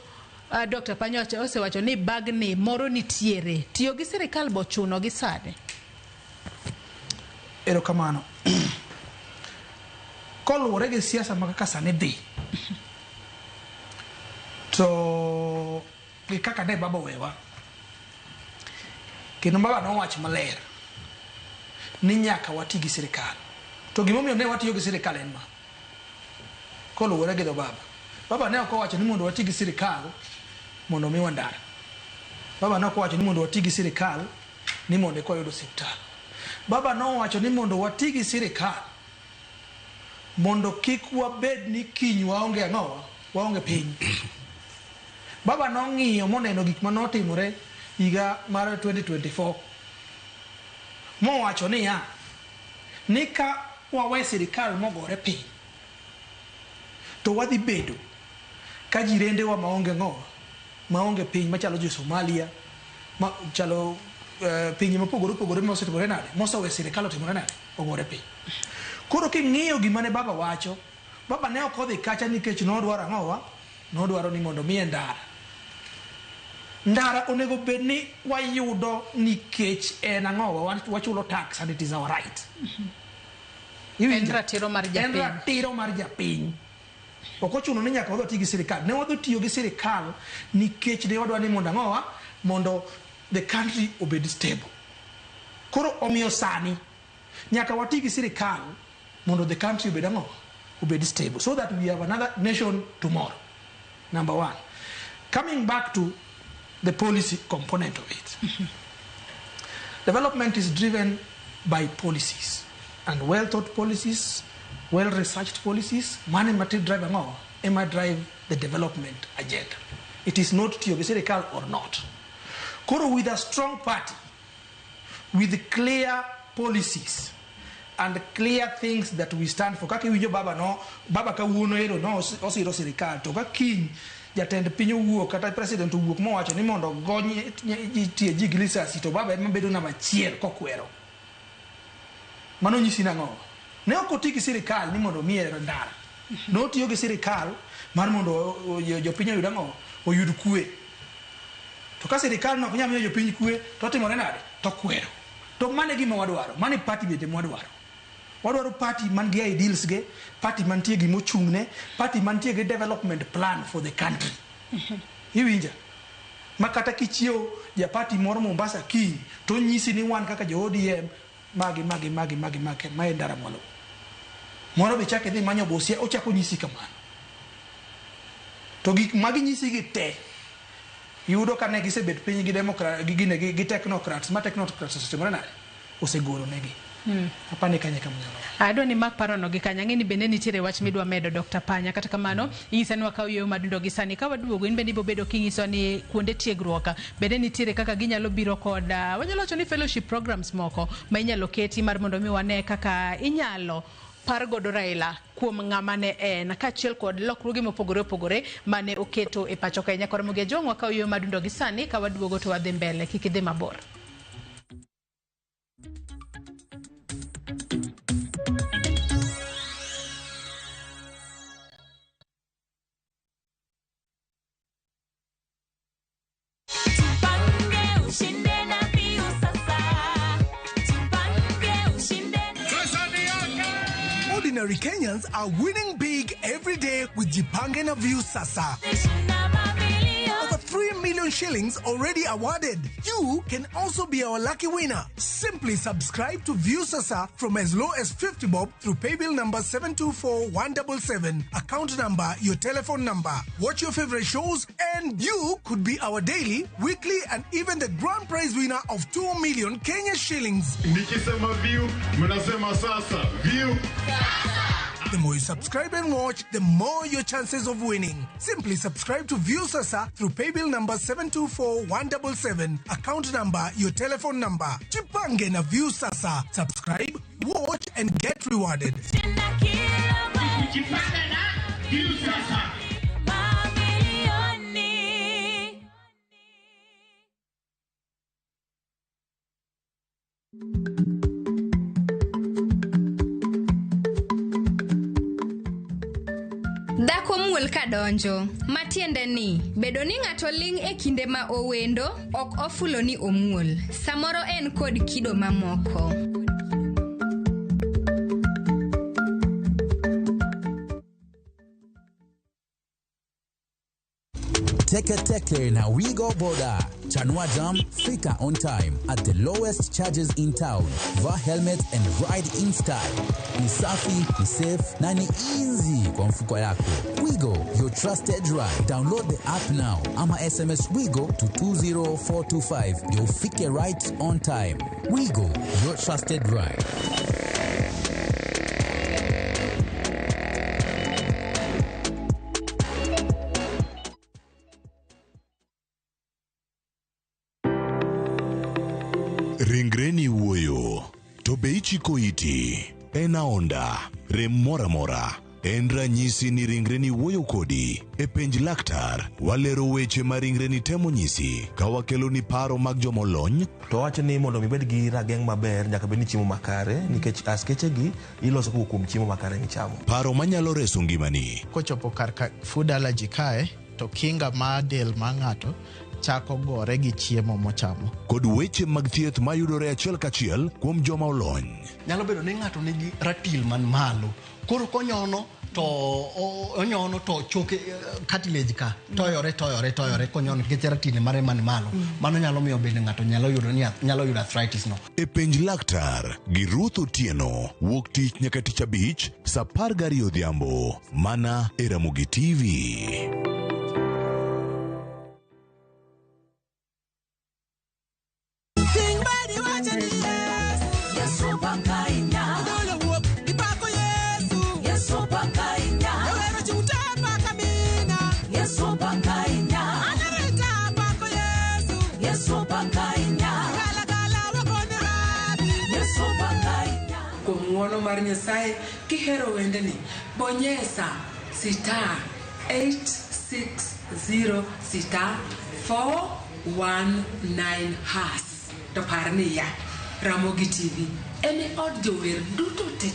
Dr. Panyo osewacho ni bagni moro nitiere tiyo gi sirikal bochuno gi sade. Erokamano. Koluwore gi siasa ma kaka sani dhi to gi kaka ne baba wewa kendo baba nowacho maler ni nyaka wati gi sirikal to gimomiyo ne watiyo gi sirikal en ma koluwore gi do baba ne ok owacho ni mondo wati gi sirikal mondo mi wandara. Baba ne ok owacho ni mondo wati gi sirikal ni mondo ko yudo osiptal. Baba no wacho ni mondo wati gi sirikal mondo kik wabed ni kiny waonge ang'owa waonge piny. Baba no ng'iyo moneno gik manotimore higa mar 2024 mowacho ni ni ka wawe sirikal mogore piny to wadhi bedo ka jirende wa maonge ng'owa maonge piny machalo jo Somalia machalo piny mopogore mosetimore nade mosewe sirikal otimore nade ogore piny. Koro king'iyo gima ne baba wacho baba ne ok odhi kacha nikech nodwaro ang'owa nodwaro ni mondo miye ndara onego bed ni wayudo nikech en ang'owa wachulo tax and it is our right. En ratiro mar japiny. Ok ochuno ni nyaka wadhi gi sirikal. Ne wadhi tiyo gi sirikal nikech ne wadwa ni mondo ang'owa mondo the country obed stable. Koro omiyo sani nyaka wati gi sirikal mondo the country obed ang'owa obed stable so that we have another nation tomorrow. Number one. Coming back to the policy component of it. Development is driven by policies and well thought policies, well researched policies. Money material drive ang'owa ema drive the development agenda. It is not tiyo gi sirikal or not. Koro with a strong party, with clear policies and clear things that we stand for. Kaki winjo baba ka wuono ero no osiro sirikal to ka kiny jatend piny owuok kata president owuok mowacho ni mondo gony tie ji gi lisasi to baba ema bedo namba achiel kokwero. Mano nyisi nang'o? Ne ok oti gi sirikal ni mondo miye ndara. No tiyo gi sirikal mar mondo jopiny oyud ang'o oyud kwe. To ka sirikal no nyamiyo jopiny kwe to timore nade to kwero. To mane gima wadwaro? Mane party bende mwadwaro? Wadwaro party man gi ideals ge, party man tie gi mochungne, party man tie gi development plan for the country. Iwinja? Makata kichio ya party moro Mombasa kiny to nyisi ni wan kaka jo ODM magi ma ndara mwalo. Moro be chake dhi manyo bosia ochako nyisi kamano. To gik magi nyisi gi te yudo ka ne gisebet piny gi demokrat gi technocrats ma technocrats osetimore nade osegolo negi. Apani kanye kamano. Adwa ni mak parono gi kanya ng'eni bende nitiere wach midwa medo Dr. Panya kata kamano ing'isa ni wakaw yo madundo gi sani ka waduogo in bende ibo bedo kinyiso ni kuonde tiegruok bende nitiere kaka ginyalo biro kod wanyalo wacho ni fellowship programs moko ma inyalo keti mar mondo mi wane kaka inyalo par godo Raila kuom ng'ama ne en kaachiel kod lokruoge mopogore opogore mane oketo e pacho Kenya. Koro muge jong wakaw yo madundo gi sani ka waduogo to wadhi mbele kik idhi mabor. Ordinary Kenyans are winning big every day with Jipange na View Sasa. Over 3 million shillings already awarded. You can also be our lucky winner. Simply subscribe to View Sasa from as low as 50 bob through paybill number 724-177, account number, your telephone number. Watch your favorite shows and you could be our daily, weekly and even the grand prize winner of 2 million Kenya shillings. Nikisema View, mnasema Sasa. View. The more you subscribe and watch, the more your chances of winning. Simply subscribe to View Sasa through paybill number 724-177, account number, your telephone number. Jipange na View Sasa. Subscribe, watch and get rewarded. Jipange na View Sasa. Dhako muol kadonjo, matiende ni, bedo ni ng'ato ling' e kinde ma owendo, ok ofulo ni omuol. Samoro en kod kido mamoko. Teke na Wigo Boda. Chanua Jam, fika on time at the lowest charges in town. Wear helmet and ride in style. Ni safi, ni safe, na ni easy kwa mfuko yako. Wigo, your trusted ride. Download the app now. Ama SMS Wigo to 20425. You'll fike right on time. Wigo, your trusted ride. Ringreni wuoyo, to be ichiko iti, en aonda, rem mora mora, en ranyisi ni ringreni wuoyo kodi, e penj laktar, walero weche ma ringreni temo nyisi, ka wakelo ni paro mag jomolony. To wacho ni mondo mibed gi rageng' maber, nyaka bed ni chiemo makare, nikech askeche gi iloso kuom chiemo makare michamo. Paro manyalo reso ngimani. Kochopo kar food allergy kae, to kinga ma del ma ng'ato chako gore gi chiemo mochamo. Kod weche mag thieth mayudore achiel kachiel kuom joma olony. Nyalo bedo ni ng'ato nigi ratil man malo. Koro konyono to choke cartilage ka toyore konyono nikech ratil mare man malo. Mano nyalo miyo bende ng'ato nyalo yudo arthritis no. E penj laktar gi Ruth Otieno, wuok tich nyaka tich abich, saa 12 odhiambo, mana e Ramogi TV. Ng'wono mar Nyasaye kihero wendeni bonyesa *860 *419# to parni ya Ramogi TV ene od jower duto te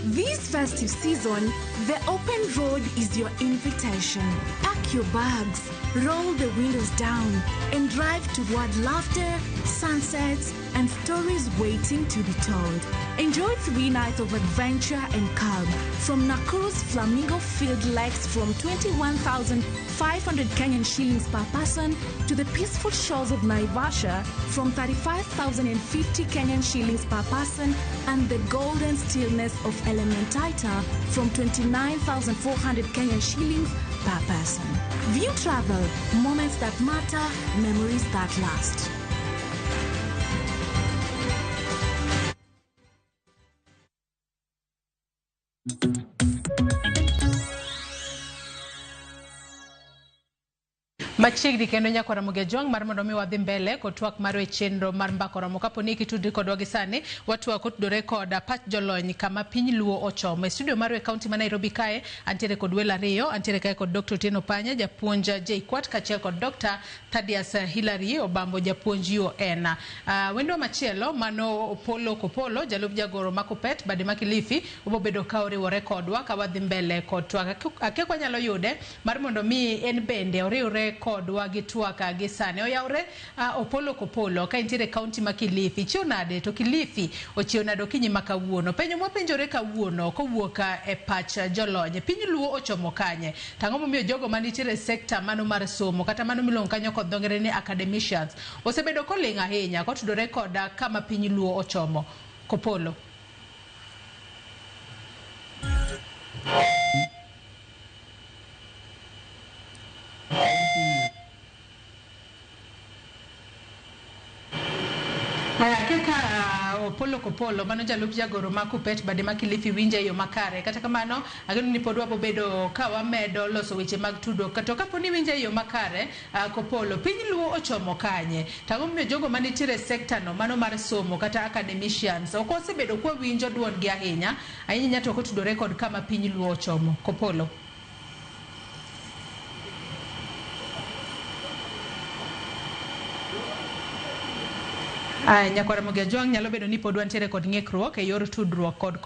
This festive season, the open road is your invitation. Pack your bags, roll the windows down, and drive toward laughter, sunsets, and stories waiting to be told. Enjoy 3 nights of adventure and calm from Nakuru's Flamingo Field Lakes from 21,500 Kenyan shillings per person to the peaceful shores of Naivasha from 35,050 Kenyan shillings per person and the golden stillness of Elementaita from 29,400 Kenyan shillings per person. View travel, moments that matter, memories that last. Machiegni kendo nyakwara Mugejong mar mondo mi wadhi mbele kod twak mar chenro mar mbako romo kapo ni kitudri kodwa gi sani watwak kotudore kod pach jolony kama piny Luo ochomo. E studio mar kaunti ma Nairobi kae antiere kod welo ariyo, antiere kae kod Dr. Otieno Panya japuonj JKUAT kachiel kod Dr. Thaddeus Hilary Obambo japuonj UN. Wendo machielo mano Opolo Kopolo jalup jagoro ma Kuppet bade ma Kilifi obobedo ka oriwore kodwa ka wadhi mbele kod twak akekwa nyalo yude mar mondo mi en bende oriwre kodwa gi twaka gi sane oyawre. Opolo Kopolo ka intiere kaunti ma Kilifi chionade to Kilifi ochionado kinyi makawuono penyo mwapenjore kawuono kowuok e pach jolony piny Luo ochomo kanye tang'o momiyo jogo manitiere sekta mano mar somo kata mano miluongo kanyo kod dhongere ni academicians osebedo koling' ahinya kotudore koda kama piny Luo ochomo. Kopolo. Opolo Kopolo mano jalup jagoro ma Kuppet bade ma Kilifi winje yo makare kata kamano ageno ni pod wabobedo ka wamedo loso weche mag tudo kata kapo ni winje yo makare. Kopolo piny Luo ochomo kanye tang'o momiyo jogo manitiere sekta no mano mar somo kata academicians ok osebedo kwa winjo duond gi ahinya to kotudore kod kama piny Luo ochomo. Kopolo. Nyakwara Mugejong nyalo bedo ni pod wantiere kod ng'ikruok e yor tudruok kod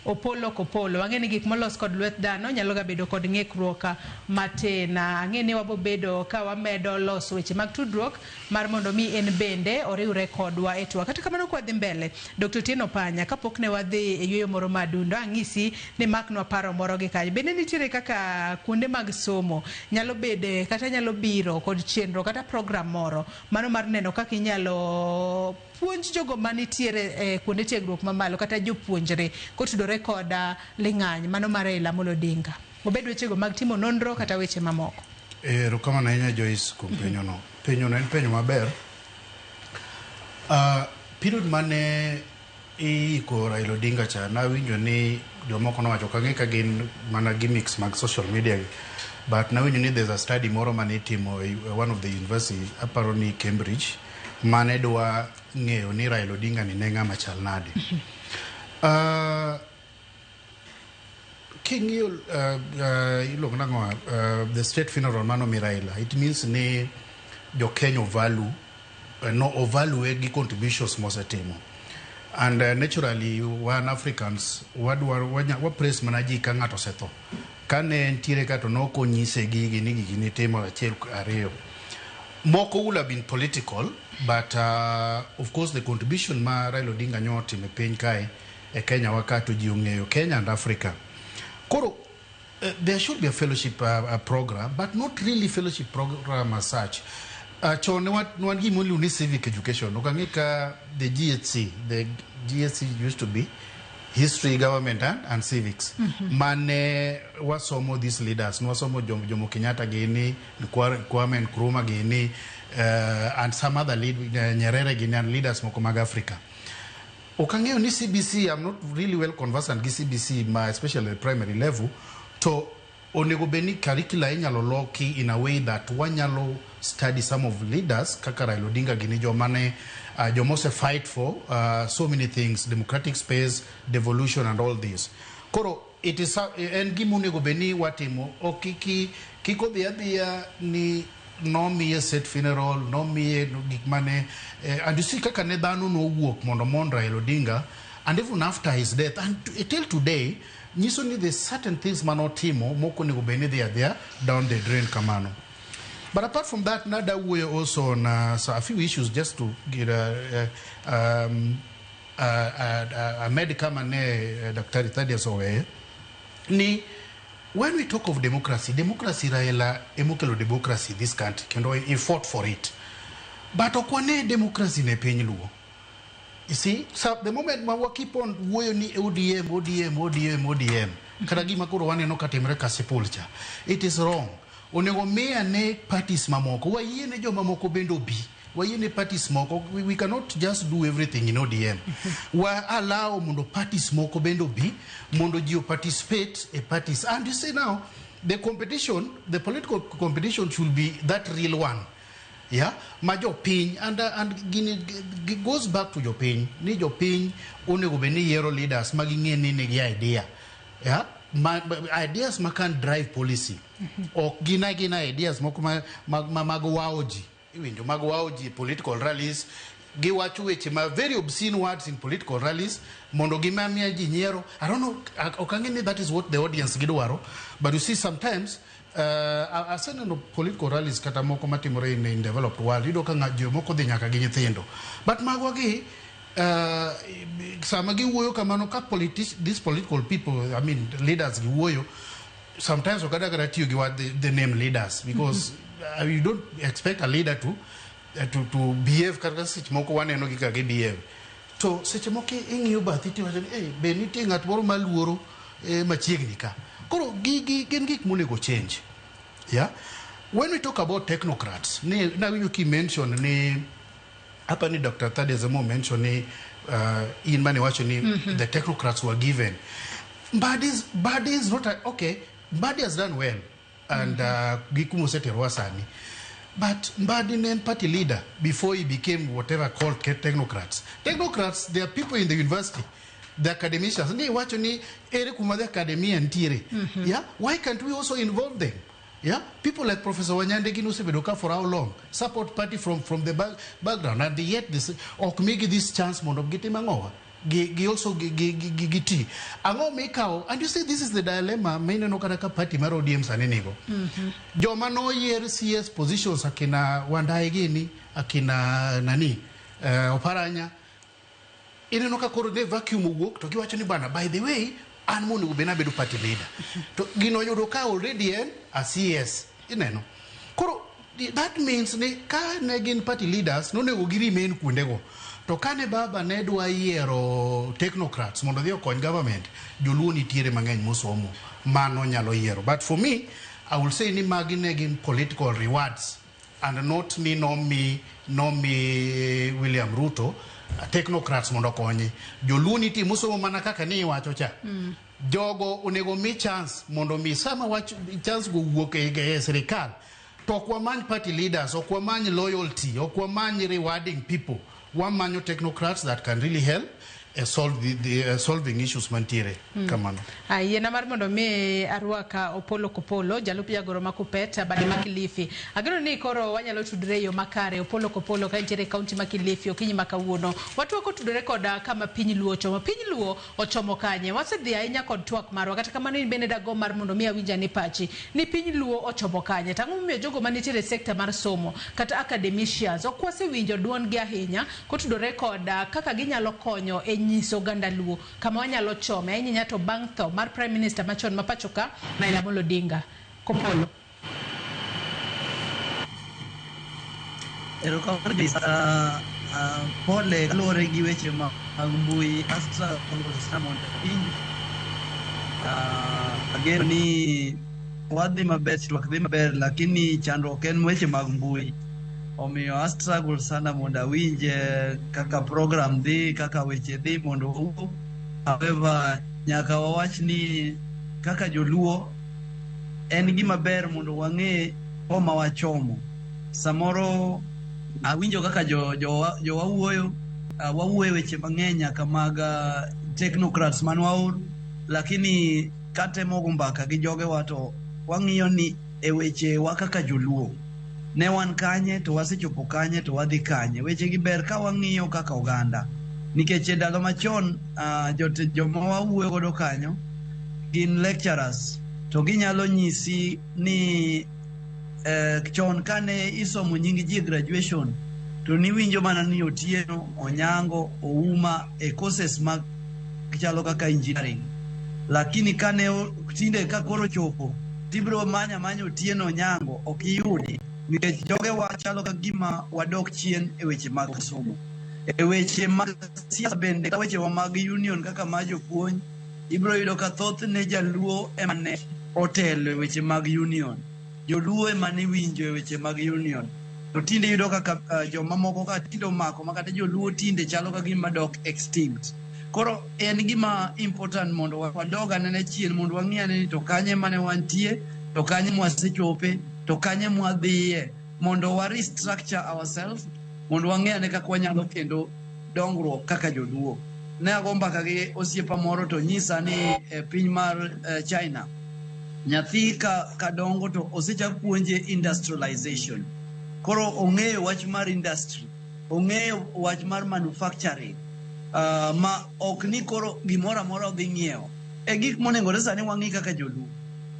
Opolo Kopolo. Ang'eni gik molos kod lwet dhano nyalo ga bedo kod ng'ikruok matin. Ang'eni wabobedo ka wamedo loso weche mag tudruok mar mondo mi en bende oriwre kodwa e twak. Kata kamano kwa dhi mbele Dr. Otieno Panya kapok ne wadhi e yueyo moro madundo ang'isi ni maknwa paro moro gi kanyo. Bende nitiere kaka kuonde mag somo nyalo bede kata nyalo biro kod chenro kata program moro mano mar neno kaka inyalo puonj jogo manitiere kuonde tiegruok mamalo kata jopuonjre kotudore koda ling'any mano mar Raila Amolo Odinga obed wechego mag timo nonro kata weche mamoko. Erokamano ahinya Joyce kuom penyono. Penyono en penyo maber. Period mane iiko Raila Odinga cha nawinjo ni jomoko nowacho kang'e ka gin mana gimmicks mag social media but nawinjo ni there's a study moro mane itimo one of the university aparo ni Cambridge mane dwa ng'eyo ni Raila Odinga ni ne ng'ama chal nade. King'eyo iluongo nang'o the state funeral mano mi Raila, it means ni jo Kenya value no value gi contributions mosetimo and naturally one Africans wa praise mana ji ka ng'ato osetho kane ntiere ka to nokonyise gigi ni gigi ni timo achiel ariyo. Moko will have been political, but of course the contribution ma Raila Odinga nyoti me piny kae e Kenya wakato ji ong'eyo Kenya and Africa. Koro there should be a fellowship program, but not really fellowship program as such. Chone wan gi mulu ni civic education. Okang'ika the GHC used to be history, government and civics. Mane wasomo these leaders, wasomo Jomo Kenyatta gini, Kwame Nkrumah gini, and some other Nyerere gini and leaders moko mag Africa. Okang'eyo ni CBC, I'm not really well conversant gi CBC, especially at primary level, to onego beni curricula inyalo loki in a way that wanyalo study some of leaders kaka Raila Odinga gini jomane jomose fight for so many things, democratic space, devolution and all this. Koro it is en gima onego beni watimo kiko dhia ni no miye set funeral, no miye gik mane and you see kaka ne dhano no wuok mondo Raila Odinga and even after his death, and till today, usually there's certain things manotimo, moko ni ubeni they are there, down the drain kamano. But apart from that, nada we also on so a few issues just to get a medical man, Dr. Thaddeus Owe. Ni when we talk of democracy, raela emukelo democracy this country, kendo he fought for it. But okwane democracy ne piny luo. You see, so the moment we keep on ni ODM, karagi makuro wane no katimre kasipulcha. It is wrong. Onego mea ne parties mamoko. Wa yene jo mamoko bendo bi. Wa yene parties moko. We cannot just do everything in ODM. Wa allow mundo parties moko bendo bi. Mundo jio participate a parties. And you say now, the competition, the political competition should be that real one. Yeah, majo pin and goes back to your pain. Need your pain. Only go beni yero leaders maging ni idea. Yeah, ideas makan drive policy. Or gina ideas moko magowaoji. Even magowaoji political rallies. Giwachu ma very obscene words in political rallies. Mondo gima mia jinyero. I don't know. Okangeni that is what the audience gidoaro. But you see sometimes. I said no political rallies kata moko matimore in developed world. You don't know moko de nyaka gi nyithindo. But magwagi samagi wuoyo kamano ka these political people, I mean leaders gi wuoyo. Sometimes okada tiyo gi what the name leaders because you don't expect a leader to behave kata sich moko waneno gi ka gi behave. So seche moko ing'iyo bathi tiyo be nitie ng'at moro maluoro machiegni ka. Koro gik monego change. Yeah. When we talk about technocrats, now you keep mention hapa ni Dr. Thaddeus mention in many watching the technocrats were given. Mbadi is not okay. Mbadi has done well and Gikumu Sete Rwasani. But Mbadi named party leader before he became whatever called technocrats. Technocrats, they are people in the university. The academicians, yeah, why can't we also involve them? Yeah, people like Professor Wanyandegi Nusebedoka for how long? Support party from the background, and yet this or make this chance mondo getting mangoa. Also giti. Ango make out, and you say this is the dilemma. Main no karaka party maro DMs anenigo. Joma no year CS positions akina Wandaigini, akina nani Oparanya. Ine noka koro de vacuum work to kiwacho ni bana by the way an munu bena bedu party leader to gino yodo ka already a CS ineno koro that means ne ka negin party leaders no nego giri men kundego to kane baba ne dwa yiero technocrats mondo dhi okony government joluo nitiere mang'eny mosomo mano nyalo yiero but for me I will say ni magi negin political rewards and not me William Ruto technocrats mondo konyi joluo niti musomo mana kaka ni wacho cha jogo onego mi chance mondo mi sama wacho chance go wuok e sirikal to kwa man party leaders okwa man loyalty okwa man rewarding people one man technocrats that can really help solve the solving issues mantiere kamano yena mar mondo me arwaka Opolo Kopolo jalup jagoro makupeta bade makilifi agero ni koro wanyalo tudre yo makare Opolo Kopolo ka ntiere county makilifi okinyi makawuono watu wako tudre koda kama piny luo ochomo kanye wasedhi ahinya kod twak marwa kata kamano in bende dago mar mondo me awinja ni pachi ni piny luo ochomo kanye tangu miyo jogo manitiere sector mar somo kata academicians okwase winjo duon gi ahinya kotudore koda kaka ginyalo konyo nyiso ganda luo kama wanyalo chome ahinya to bang' tho mar prime minister machon mapachoka Raila Amolo Odinga. Kopolo pole kalore gi weche mag mbui Astra Samon agero ni wadhi maber twak dhi maber lakini chandruok en weche mag mbui omiyo astruggle sana mondo awinje kaka program dhi kaka weche dhi mondo however nyaka wawach ni kaka joluo en gima ber mondo wang'e oma wachomo samoro awinjo kaka jo wawuoyo weche mang'eny nyaka mag technocrats man waor lakini katemo go mbaka gi joge wato wang'iyo ni e weche wa kaka joluo ne wan kanye to wasechopo kanye to wadhi kanye weche gi ber ka wang'iyo kaka oganda nikech e ndalo machon joma wawuoyo godo kanyo gin lecturers to ginyalo nyisi ni chon kane isomo nying ji graduation to niwinjo mana ni Otieno, Onyango, Ouma e courses mag chalo kaka engineering, lakini kane tinde ka koro chopo tibro manya Otieno, Onyango ok iyudi nikech joge wachalo ka gima wadok chien e weche mag somo. E weche mag siasa bende ka weche mag union kaka ma jopuonj ibro yudo ka thoth ne jaluo emane otelo e weche mag union, joluo emane winjo e weche mag union. To tinde yudo kaka joma moko ka tindo mako makata joluo tinde chalo ka gima dok extinct. Koro en gima important mondo wadog anene chien mondo wang'e ni to kanye mane wantie, to kanye mwasechope, to kanye mwadhiye, mondo wa restructure ourselves, mondo wang'e ne kaka wanyalo kendo dongruok kaka joluo. Ne ago mbaka gi osiepa moro to nyisa ni piny mar China nyathi ka dongo to osechak puonje industrialization. Koro ong'eyo wach mar industry, ong'eyo wach mar manufacturing, ma ok ni koro gimoro amora odhi ng'iewo. E gik monengore sani wang'i kaka joluo.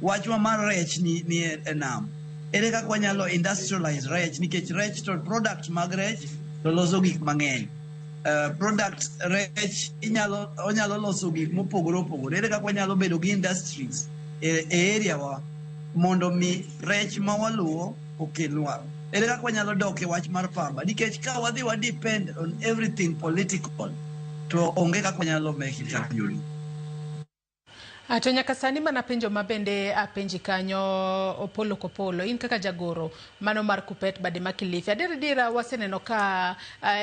Wachwa mar rech ni e nam. Ere kaka wanyalo industrialize rech, nikech rech to product mag rech to loso gik mang'eny. Product rech onyalo loso gik mopogore opogore. Ere kaka wanyalo bedo gi industries e area wa mondo mi rech ma waluwo okelwa. Ere kaka wanyalo dok e wach mar pamba, nikech ka wadhi wa depend on everything political to onge kaka wanyalo make it happen. To nyaka sani mana penjo mabende apenji kanyo Opolo Kopolo, in kaka jagoro mano mar Kupet bade ma Kilifi. Dira waseneno ka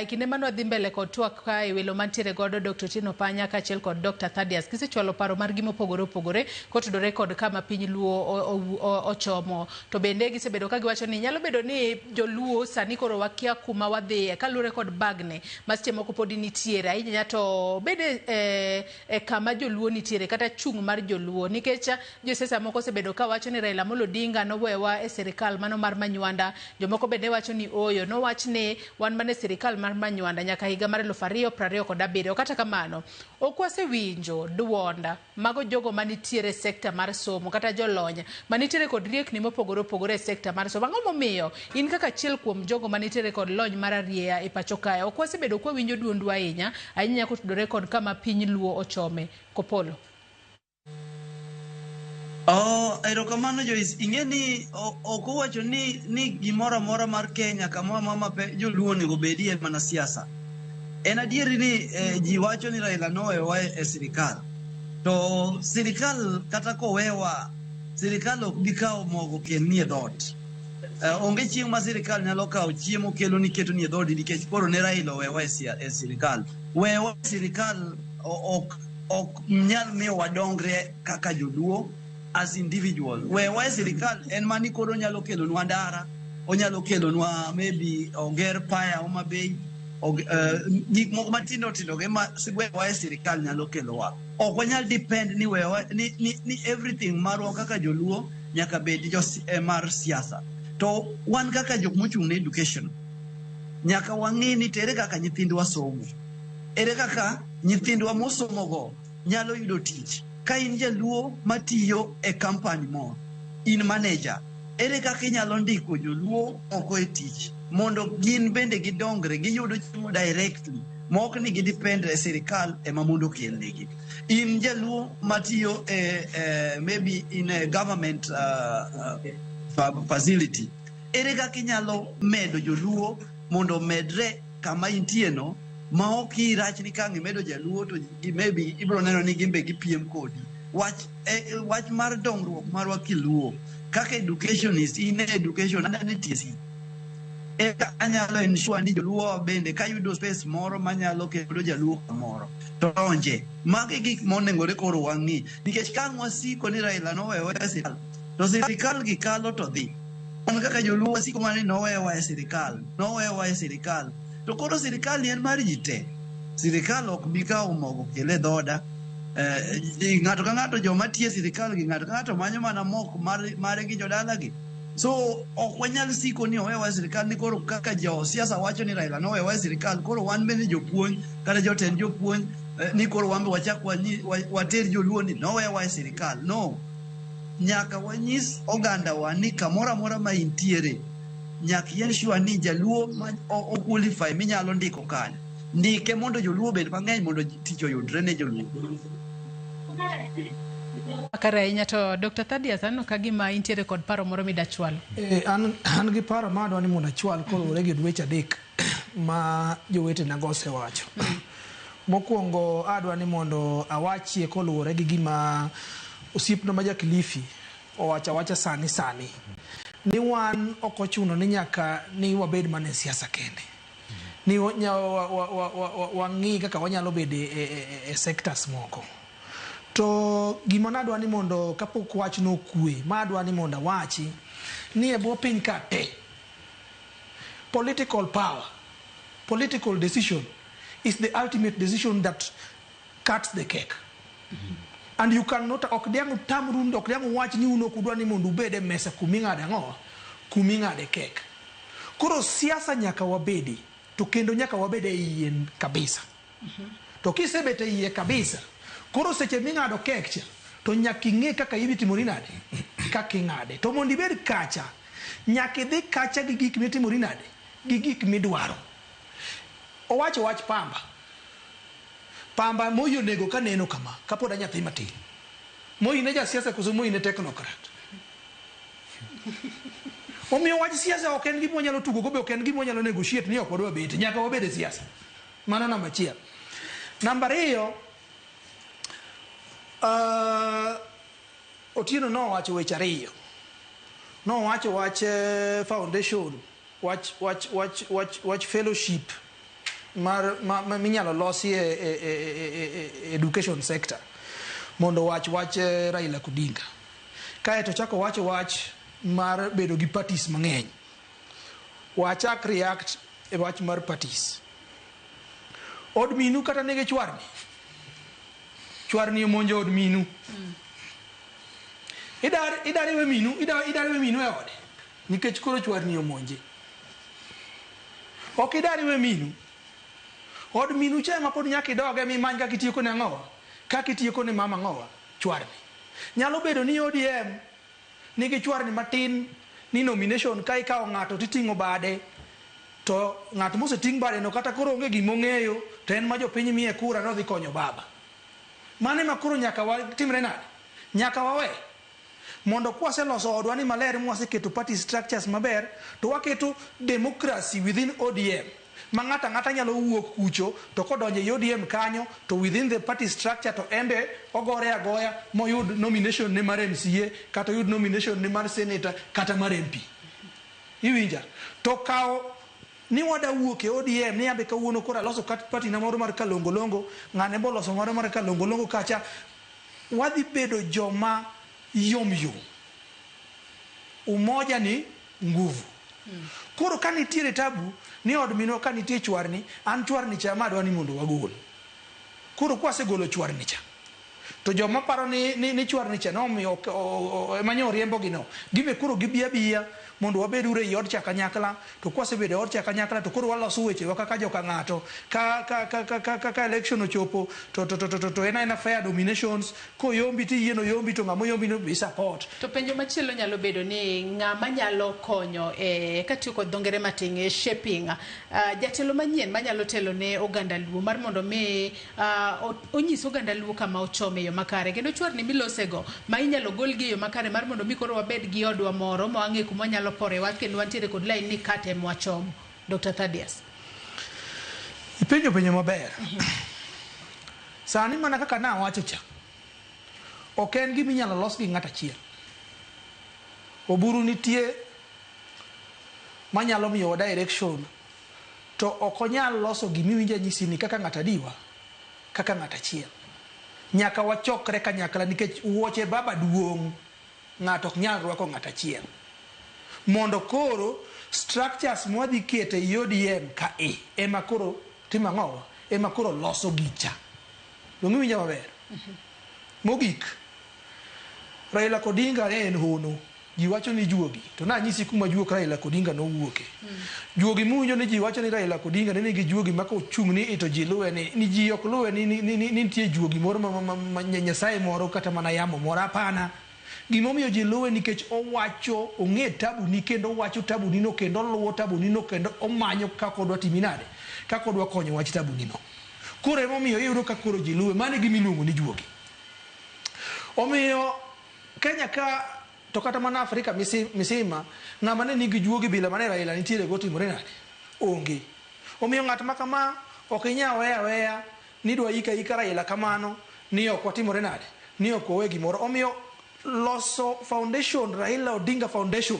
kinde mano dhi mbele kod twak ka e welo mantiere godo Dr. Tino Panya kachiel kod Dr. Thaddeus kisechwalo paro mar gimo opogore kotudore kod kama piny luo ochomo. To bende gisebedo ka giwacho ni nyalo bedo ni joluo sani koro wakia kuma wadhiye kalure kod bagne maseche moko pod nitiere ahinya to bende kama joluo nitiere kata chung mar joluo, nikech josiasa moko sebedo ka wacho ni Raila Amolo Odinga nowewa e sirikal mano mar Manywanda, jomoko bende wacho ni oyo no wach ni wan mane sirikal mar Manywanda nyaka higa mar 2027. Kata kamano okwase winjo duonda mago jogo manitiere sekta mar somo kata jolony manitiere kod riekni mopogore e sekta mar somo. Ang'o momiyo in kaka achiel kuom jogo manitiere kod lony mar arieya e pacho kae okwase bedo kwa winjo duondu ahinya kotudore kod kama piny luo ochome? Kopolo. Erokamano Joyce, ing'e ni ok owacho ni gimoro amora mar Kenya kama mama joluo nego bedie mana siasa. En adieri ni ji wacho ni Raila nowewa e sirikal. To sirikal kata kowewa, sirikal ok bi kawo mogo kelni e dhot. Onge chieng' ma sirikal nyalo kawo chiemo kelo ni keto ni e dhodi nikech koro ne Raila owewa e sirikal. Wewa sirikal ok nyal miyo wadongre kaka joluo as individual. Wewa sirikal en mani koro nyalo kelo nwa ndara, onyalo kelo nwa maybe oger paya Homa Bay, gik moko matindo ge ma wewa sirikal nyalo kelo wa. Ok wanyal depend ni wewa ni everything marwa kaka joluo nyaka bed mar siasa. To wan kaka jok mochung' ne education nyaka wang'e ni tere kaka nyithindwa somo. Ere kaka nyithindwa mosomo go nyalo yudo tich. Ka in jaluo matiyo e company mo, in manager, ere kaka inyalo ndiko joluo oko e tich mondo gin bende gidongre giyudo chiemo directly mok ni gidepend e sirikal ema mondo kelnegi. In jaluo matiyo maybe in a government facility, ere kaka inyalo medo joluo mondo medre kama intieno ma ok irach ni kang' imedo jaluo to maybe ibro neno ni gimbe gipiem kodi. Wach mar dongruok marwa kiluo kaka educationist, in education and TC. Anyalo ensure ni joluo bende ka yudo space moro manyalo kelo jaluo moro to onje. Magi gik monengore koro wang'i nikech ka wasiko ni Raila nowewa e sirikal to sirikal gi kalo to dhi. Kaka joluo wasiko mani nowewa e sirikal. To koro sirikal en mar ji te. Sirikal ok bi kawo mogo kele dhoda. Ng'ato ka ng'ato joma tiyo sirikal gi ng'ato ka ng'ato manyo mana mok mare gi jodala gi. So ok wanyal siko ni owewa sirikal ni koro kaka jo siasa wacho ni Raila nowewa sirikal koro wan bende jopuonj kata jotend jopuonj ni koro wambe wachak water joluo ni nowewa sirikal. No, nyaka wanyis oganda wa ni kamora mora ma intiere nyaka ensure ni jaluo ma qualify minyalo ndiko kanyo ndike mondo joluo bed mang'eny mondo tich oyudre ne joluo. Kare ahinya to Dr. Thaddeus anno ka gima intiere kod paro moro midachwalo. An gi paro ma adwa ni mondo achwal koro gi dweche adek ma jowete na gose wacho. Mokwongo adwa ni mondo awachie koluwore gi gima osiepna ma Jakilifi owacha sani ni wan ok ochuno ni nyaka ni wabed mana siasa kende. Ni wang'i kaka wanyalo bedo e sectors moko. To gima nadwa ni mondo kapok wach no kwe, ma adwa ni mondo awachi ni e bwo piny ka te political power, political decision is the ultimate decision that cuts the cake. And you cannot ok diangu tamrundo ok diangu wach ni uno kudwa ni mondo ubede mesa kuming'ade ang'o kuming'ade kek. Koro siasa nyaka wabedi to kendo nyaka wabede yien kabisa. To kisebete yie kabisa koro seche ming'ado kek cha to nyaka ing'e kaka ibitimori nade kaka ing'ade to mondo ibed kacha nyaka idhi kacha gi gik mitimori nade gi gik midwaro. Owacho wach pamba Moi onego ka neno kama kapod anyathi matin. Moi ne ja siasa koso Moi ne technocrat. Omiyo wach siasa ok en gima wanyalo tugo go, be ok en gima wanyalo negotiate ni ok wadwa bet, nyaka wabed e siasa. Mano namba achiel. Namba ariyo, Otieno nowacho weche ariyo. Nowacho wach foundation, wach fellowship mar minyalo losi e education sector mondo wach Raila Odinga. Kae to chako wacho wach mar bedo gi parties mang'eny. Wachak react e wach mar parties. Od minu kata nege chwarni omonjo od minu. Idare we minu e ode nikech koro chwarni omonje. Ok idare we minu. Od minu cha ma pod nyaka idoge mi many kaka itiyo kone ang'owa, kaka itiyo kone mama ang'owa chwarni. Nyalo bedo ni ODM nigi chwarni matin ni nomination ka ikawo ng'ato titing'o bade to ng'at moseting' bade no kata koro onge gima ong'eyo to en ma jopiny miye kura nodhi konyo baba. Mane ma koro nyaka watimre nade? Nyaka wawe mondo kwaseloso odwa ni maler mwaseketo party structures maber to waketo democracy within ODM. Ma ng'ata nyalo wuok kucho to kodonjo e ODM kanyo to within the party structure to embe ogore agoya moyud nomination ne mar MCA kata oyud nomination ne mar senator kata mar MP. Iwinja? To kao ni wada wuok e ODM ni abe kawuono kora loso party na moro mar kalongolongo, ng'ane bo loso moro mar kalongolongo kacha wadhi bedo joma yomyom. Umoja ni nguvu. Koro ka nitiere tabu ni od mino ka nitie chwarni, an chwarni cha ma adwa ni mondo wagol. Koro kwasegolo chwarni cha to joma paro ni chwarni cha nomiyo manyo riembo gi no gibe koro gibiya mondo wabed ure yod chakanyakla. To kwasebedo yod chakanyakla to koro waloso weche wa kaka joka ng'ato ka election ochopo to ena fair dominations ko yombi ti yieno yombi to ng'amo yombi no be support. To penjo machielo nyalo bedo ni ng'ama nyalo konyo katiyo kod dhongere matin e shaping jatelo manyien manyalo telo ne oganda Luo mar mondo mi onyis oganda Luo kama ochome yo makare kendo chwarni milosego ma inyalo gol gi yo makare mar mondo mi koro wabed gi odwa moro ma wang'e kuma nyalo pore wach kendo wantiere kod line ni kate mwachomo. Dr. Thaddeus. Ipenjo maber. Sani mana kaka na wacho cha. Ok en gima inyalo los gi ng'at achiel. Oburu nitie manyalo miyo direction to ok onyal loso gima iwinjo nyisi ni kaka ng'at adiwa kaka ng'at achiel. Nyaka wachokre kanyakla nikech wuoche baba duong'. Ng'ato ok nyal rwako ng'at achiel. Mondo koro structures mwadhi kete ODM ka ema koro timo ang'owa ema koro loso gicha. Donge winja maber. Mogik Raila Odinga ne en hono ji wacho ni juogi to na nyisi kuma juok Raila Odinga no wuoke juogi munyo ni ji wacho ni Raila Odinga ni gi juogi ma ko chung ni ito ji luwe ni ji ok luwe ni tie juogi moro ma nyasaye moro kata mana yamo moro apana gimomiyo ji luwe nikech owacho ong'e tabu ni kendo owacho tabu ni no kendo luwo tabu ni no kendo omanyo kako odwa timinade kako odwa konyo wach tabu ni no koro emomiyo iyudo ka koro ji luwe mane gimiluongo ni juogi omiyo Kenya ka to kata mana Afrika misima ng'ama ne nigi juogi bila mane Raila nitiere go timore nade onge omiyo ng'at ma kama ok inya weya ni dwa ika Raila kamano ni ok watimore nade ni ok owe gimoro omiyo loso foundation Raila Odinga Foundation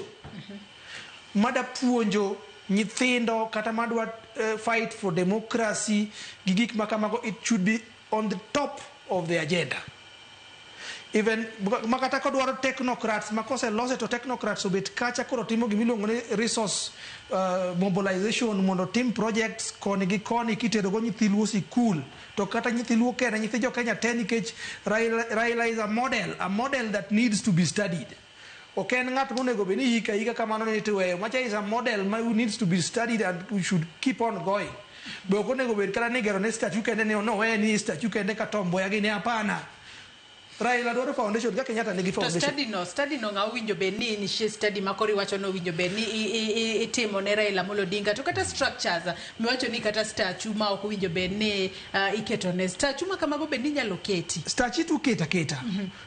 mada puonjo nyithindo kata madwa fight for democracy gi gik makamago it should be on the top of the agenda. Even makata kodwaro technocrats makose lose to technocrats obet kacha koro timo gimiluongo ni resource mobilization mondo tim projects koni gi koni kitero go nyithi luo sikul to kata nyithi luo Kenya nyithi jo Kenya te nikech Raila is a model that needs to be studied. Okay, ngat monego beni hika kamano ni tiweyo macha is a model who needs to be studied and we should keep on going. Be onego bed kala ni gero ne statue kende ne no we ni statue kende ka tombo ya gini hapana. Raila dwaro foundation ka Kenyatta nigi foundation. To study no nga winjo be ni initiate study makori wacho no winjo be ni itimo ne Raila Odinga to kata structures mi wacho ni kata statue ma ok winjo be ni iketo ne statue ma kamago be ni nyalo keti. Statue tu keta.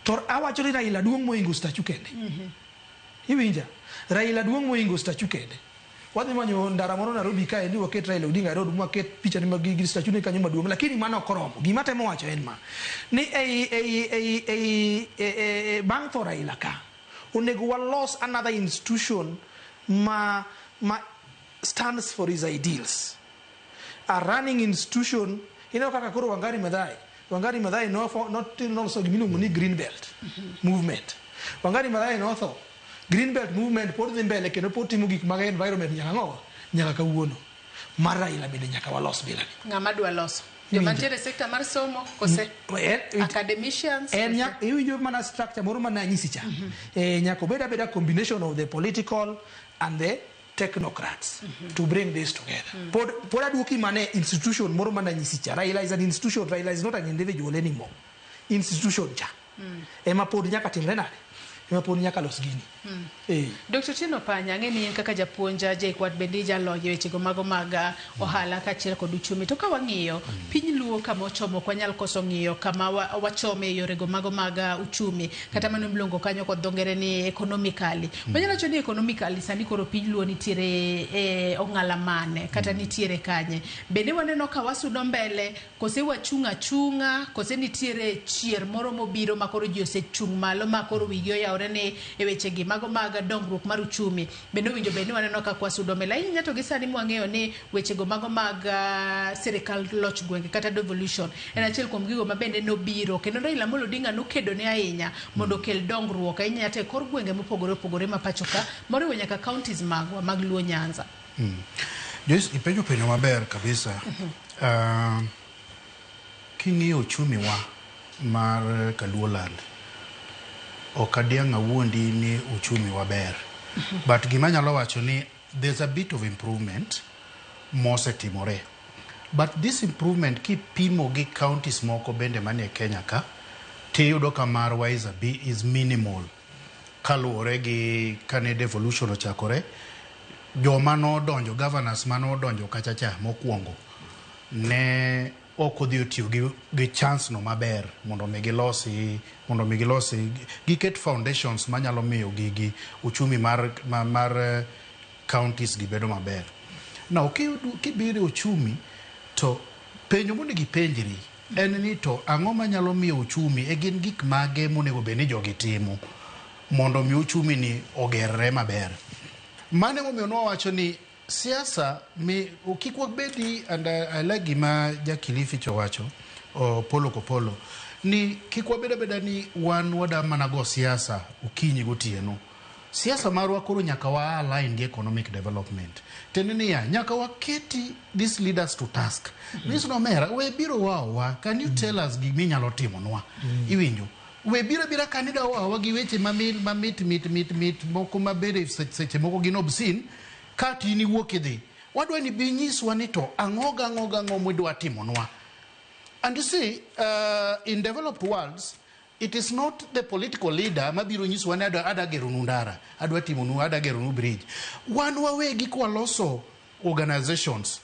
To awacho ni Raila duong moingo statue kende. Iwinja Raila duong moingo statue kende. Wadhi manyo ndara moro Nairobi ka endi waket Raila Odinga road waket picha ni magi statue ni kanyo maduong lakini mano okoromo gima temo wacho en ma ni bang for Raila ka onego walos another institution ma stands for his ideals, a running institution. Kaka koro Wangari Maathai no so gimiluongo ni green belt movement. Wangari Maathai no tho green belt movement pod dhi mbele kendo pod timo gik mag environment nyaka kawuono mar Raila bende nyaka walos bila ni ng'ama dwa loso jomantiere sector mar somo kose academicians iwinjo mana structure moro mana nyisi cha nyaka beda combination of the political and the technocrats to bring this together. Pod aduoki mane institution moro mana nyisi cha Raila is an institution. Raila is not an individual anymore. Institution cha ema pod nyaka timre nade emaponi nyaka los gini. Dr. Tino Panya ng'eni kaka japuonja JKUAT bende jaloyo wechego mago mag ohala kaachiel kod uchumi to ka wang'iyo piny luo kama ochomo kwa nyal koso ng'iyo kama wachome yorego mago mag uchumi kata mano mlongo kanyo kod dongere ni economically wanyalo wacho ni economically sani koro piny luo nitiere ong'ala mane kata nitiere kanye bende waneno ka wasudo mbele kose wachunga kose nitiere chier moro mobiro makoro ji osechung' malo makoro wigi oyawre ni eweche gi mago mag dongruok mar uchumi bende winjo bende waneno ka kwasudo mbele inya to gisani mwang'eyo ni wechego mago mag sirikal loch gwenge kata devolution en achiel kuom gigo mabende nobiro kendo Raila Odinga nokedo ne ahinya mondo kel dongruok ahinya te kor gwenge mopogore ma pacho ka moriwo nyaka counties magwa mag Luo Nyanza. Joyce ipenjo penjo maber kabisa. King'iyo uchumi wa mar Kaluoland okadianga wuondi ni uchumi waber but gima nyalo wacho ni there's a bit of improvement mosetimore but this improvement kipimo gi counties moko bende manie Kenya ka tiyudo ka marwa is minimal kaluwore gi kane devolution ochakore joma nodonjo governors manodonjo kachacha mokwongo ne ok odhi otiyo gi chance no maber mondo mi gilosi giket foundations manyalo miyo gigi uchumi mar counties gi bedo maber. Now kibiro uchumi to penjo monego ipenjri en ni to ang'o manyalo miyo uchumi gin gik mage monego bed ni jogi timo mondo mi uchumi ni ogerre maber. Mane momiyo nowacho ni siasa mi ukikwa bedi and I like gima Jakilifi chowacho Polo Kopolo ni kikwa beda ni wan wada manago siasa ukinyi gotieno siasa marwa koro nyaka wa align the economic development teneni ya nyaka waketi these leaders to task this no mera we biro wa can you tell us giminyalo timo nwa iwinjo we bira kanida wagi weche mamit moko mabere seche moko gin obscene ka tini wuok idhi wadwa ni bi nyiswa ni to ang'o mwidwa timonwa. And you see, in developed worlds, it is not the political leader mabiro nyiswa ni ada gero ndara, adwa timonu, ada gero bridge. Wan wawegi kwa loso organizations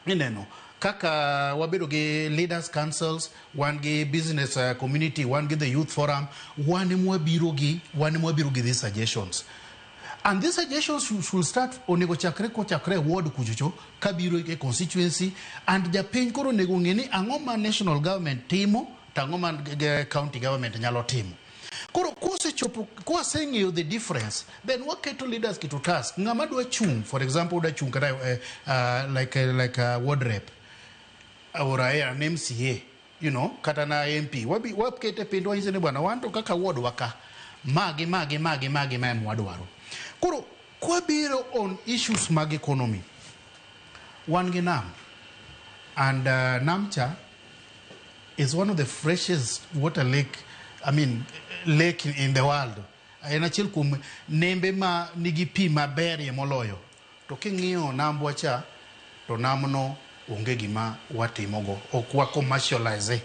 ineno kaka wabedo ge leaders councils, wan ge business community, wan ge the youth forum, wan mwabiro gi these suggestions. And these suggestions should start onego chakre ward kujucho kabiro ke constituency and japiny koro onego ngeni angoma national government timo tangoma county government nyalo timo. Koro kwa saying the difference, then what keto leaders to task? Ngama dwa chung, for example, dwa chung kada like a ward rep or an MCA, you know, kata na MP. Wap kete pendo hizi bwana wanto kaka ward waka mage mwadwaro. Koro kwa biro on issues mag economy. Wan gi nam, and Namcha is one of the freshest water lake in the world. En achiel kuom nembe ma nigi pi maber ye moloyo. To king'iyo nambwa cha, to namno onge gima watimogo, ok wa commercialize.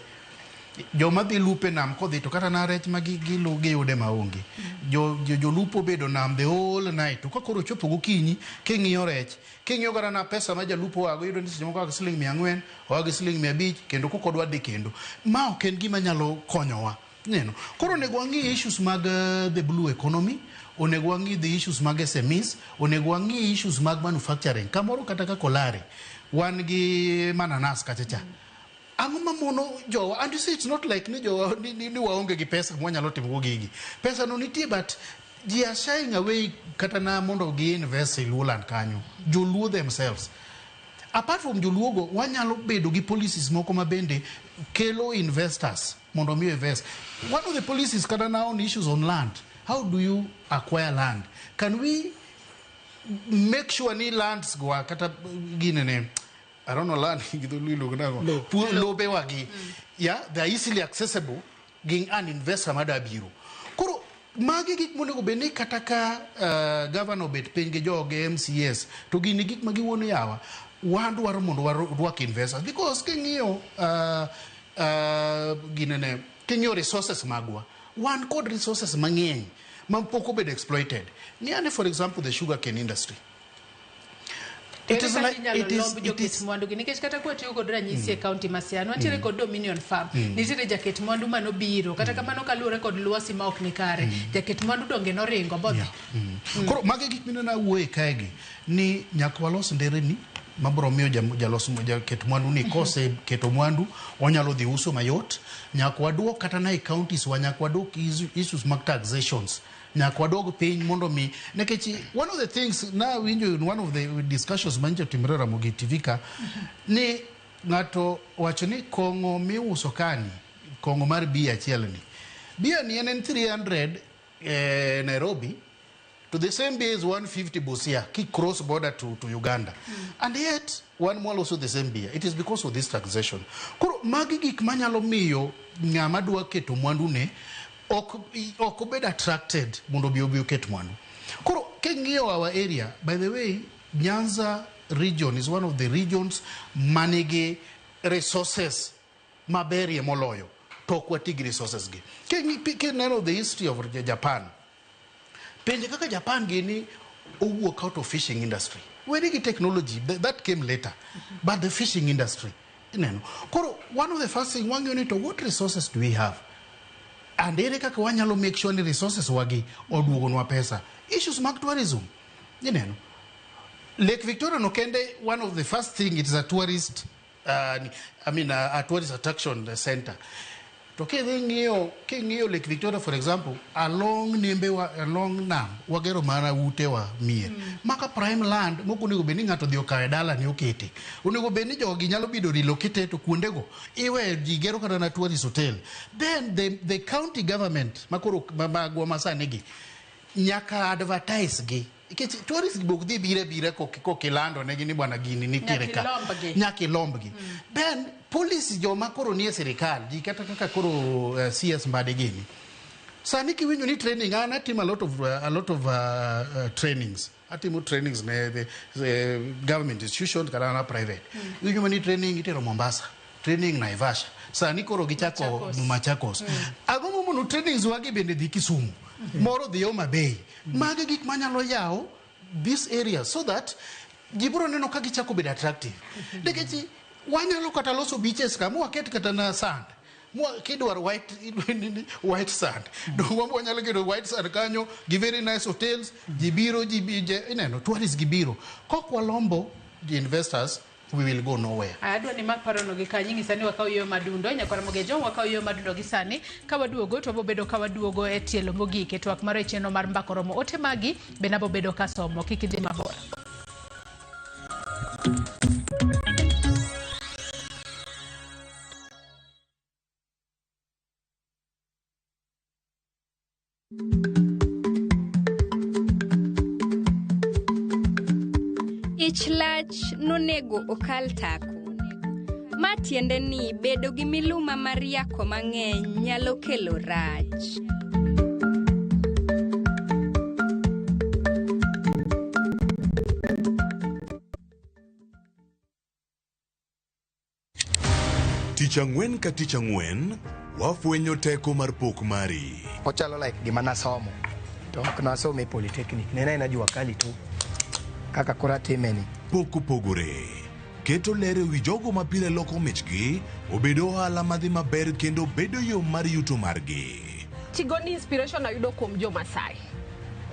Joma dhi lupe nam kodhi to kata na rech ma giyude maonge. Jo lupo bedo nam the whole night. To kakoro chopo gokinyi king'iyo rech, king'iyo kata na pesa ma jalupo wago yudo ni seche moko siling 400 o siling 500 kendo kokodwa dhi kendo. Ma ok en gima nyalo konyowa. Neno. Koro onego wangi issues mag the blue economy, onego wangi the issues mag SMEs, onego wangi issues mag manufacturing. Kamoro kata ka kolare, wan gi mananas kachacha. Angoma mono jowa, and you see it's not like ni jowa ni waonge gi pesa mwanyalo timo gigi. Pesa no nitie, but they are shying away kata na mondo gi invest in Luoland kanyo. Joluo themselves. Apart from joluogo, wanyalo bedo gi policies moko mabende kelo investors mondo mi invest. One of the policies kata now on issues on land. How do you acquire land? Can we make sure ni lands go kata ginene, I don't know land lobe wagi. Yeah, they are easily accessible ging an investor mada biro. Koro magi gik monego bene kataka governor bet penge joge MCS to gini gik magi wono yawa wan dwaro mondo warwak investors because king'iyo ginene king'iyo resources magwa wan kod resources mang'eny mapok obedo exploited. Niane for example the sugar cane industry. It is like it is mwandu nikech kata kwa tiyo kod ranyisi e county Masiano nitiere kod Dominion Farm nitiere jaket mwandu mano biro kata kamano kaluore kod luosi ma ok nikare jaket mwandu donge no ringo bodhi. Koro mage gik minena wuoye kaegi ni nyaka walos ndereni mabro miyo jalos jaket mwandu ni kose keto mwandu onyalo dhi uso mayot. Nyaka waduok kata na e counties nyaka waduok issues mag taxations. Nyaka wadog piny mondo mi nekech one of the things now winjo in one of the discussions manje timre Ramogi TV ka ni ngato wacho ni kongo miuso kani kongo mar bia achiel ni bia ni en 300 Nairobi to the same beer is 150 Busia ki cross border to Uganda and yet one more also the same beer. It is because of this taxation. Koro magi gik manyalo miyo ngama dwa keto mwandu ne ok bed attracted mondo bi ket mwandu. Koro king'iyo our area, by the way, Nyanza region is one of the regions manigi resources maberie moloyo to kwatigi resources gi. Kineno the history of Japan. Penje kaka Japan gini owuok out of fishing industry. Where did technology that came later, but the fishing industry, Koro one of the first thing one unit, what resources do we have? And ere kaka wanyalo make sure ni resources wagi oduogonwa pesa. Issues mag tourism. Lake Victoria no kende, one of the first thing, it is a tourist a tourist attraction center. To king'iyo Lake Victoria for example, along nam wagero mana ute wa mier. Maka prime land moko onego beni ng'ato dhi okawe dala ni okete. Onego beni jogi nyalo bido relocate to kuondego. Iwe ji gero kata na tourist hotel. Then the county government makoro magwa masani gi nyaka advertise gi. Ikech tourist bok dhi bire kokilando negi ni bwana gini nitiere ka. Nyaki lombgi. Then police joma koro nie serikal ji kata kaka koro CS Mbade gini Sani kiwinjo ni training an atimo a lot of trainings. Atimo trainings ne the government institutions kata na private. Winjo ni training itero Mombasa, training Naivasha. Sani koro gichako Machakos. Agomo mono trainings wagi bende dhi Kisumu. Moro dhi Homa Bay. Mage gik manyalo yawo this area so that gibro neno ka gichako bedo attractive. Nikech wanyalo kata loso beaches kama waket kata na sand. Kidwar white sand. Wambo wanyalo gedo white sand kanyo, gi very nice hotels, jibiro, tourists gibiro. Kok walombo the investors, we will go nowhere. Adwa ni makparono gi kanyi sani wakao yo madundo nyakwara mogejo wakao yo madundo gi sani kawaduogo to bobedo kawaduogo e tielo mogike twak maro cheno mar mbako romo ote magi benabo bedo kasomo kikidhi mabora. Ichlach nonego okal tako. Matiende ni bedo gi miluma mar yako mang'eny nyalo kelo rach. Tich ang'wen ka tich ang'wen, wafwenyo teko mar pok mari. Ochalo like gima nasomo. To nasomo e polytechnic. Nena inajua kali tu. Kaka kora timeni. Pok opogore. Keto lere wi jogo mapile loko michgi, obedo ohala madhi maber kendo bedo yo mar yuto margi. Tigoni inspiration ayudo kuom jo Masai.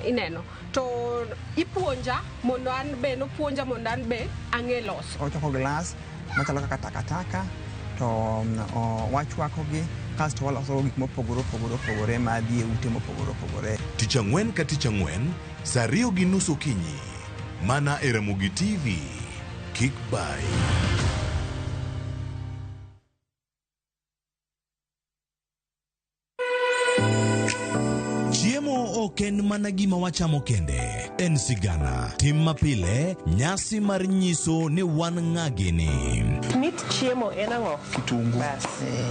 Ineno. To ipuonja mondo an be no puonja mondo an be ang'e loso. Ochoko glass, machalo kaka takataka, to wachwako gi, kasto waloso gik mopogore madhi e ute mopogore. Tich ang'wen ka tich ang'wen, saa 2:30 okinyi. Mana e Ramogi TV. Kick by. Chiemo ok en mana gima wachamo kende, en sigana. Tim mapile, nyasi mar nyiso ni wan ng'agini. Mit chiemo en ang'o? Kitungu.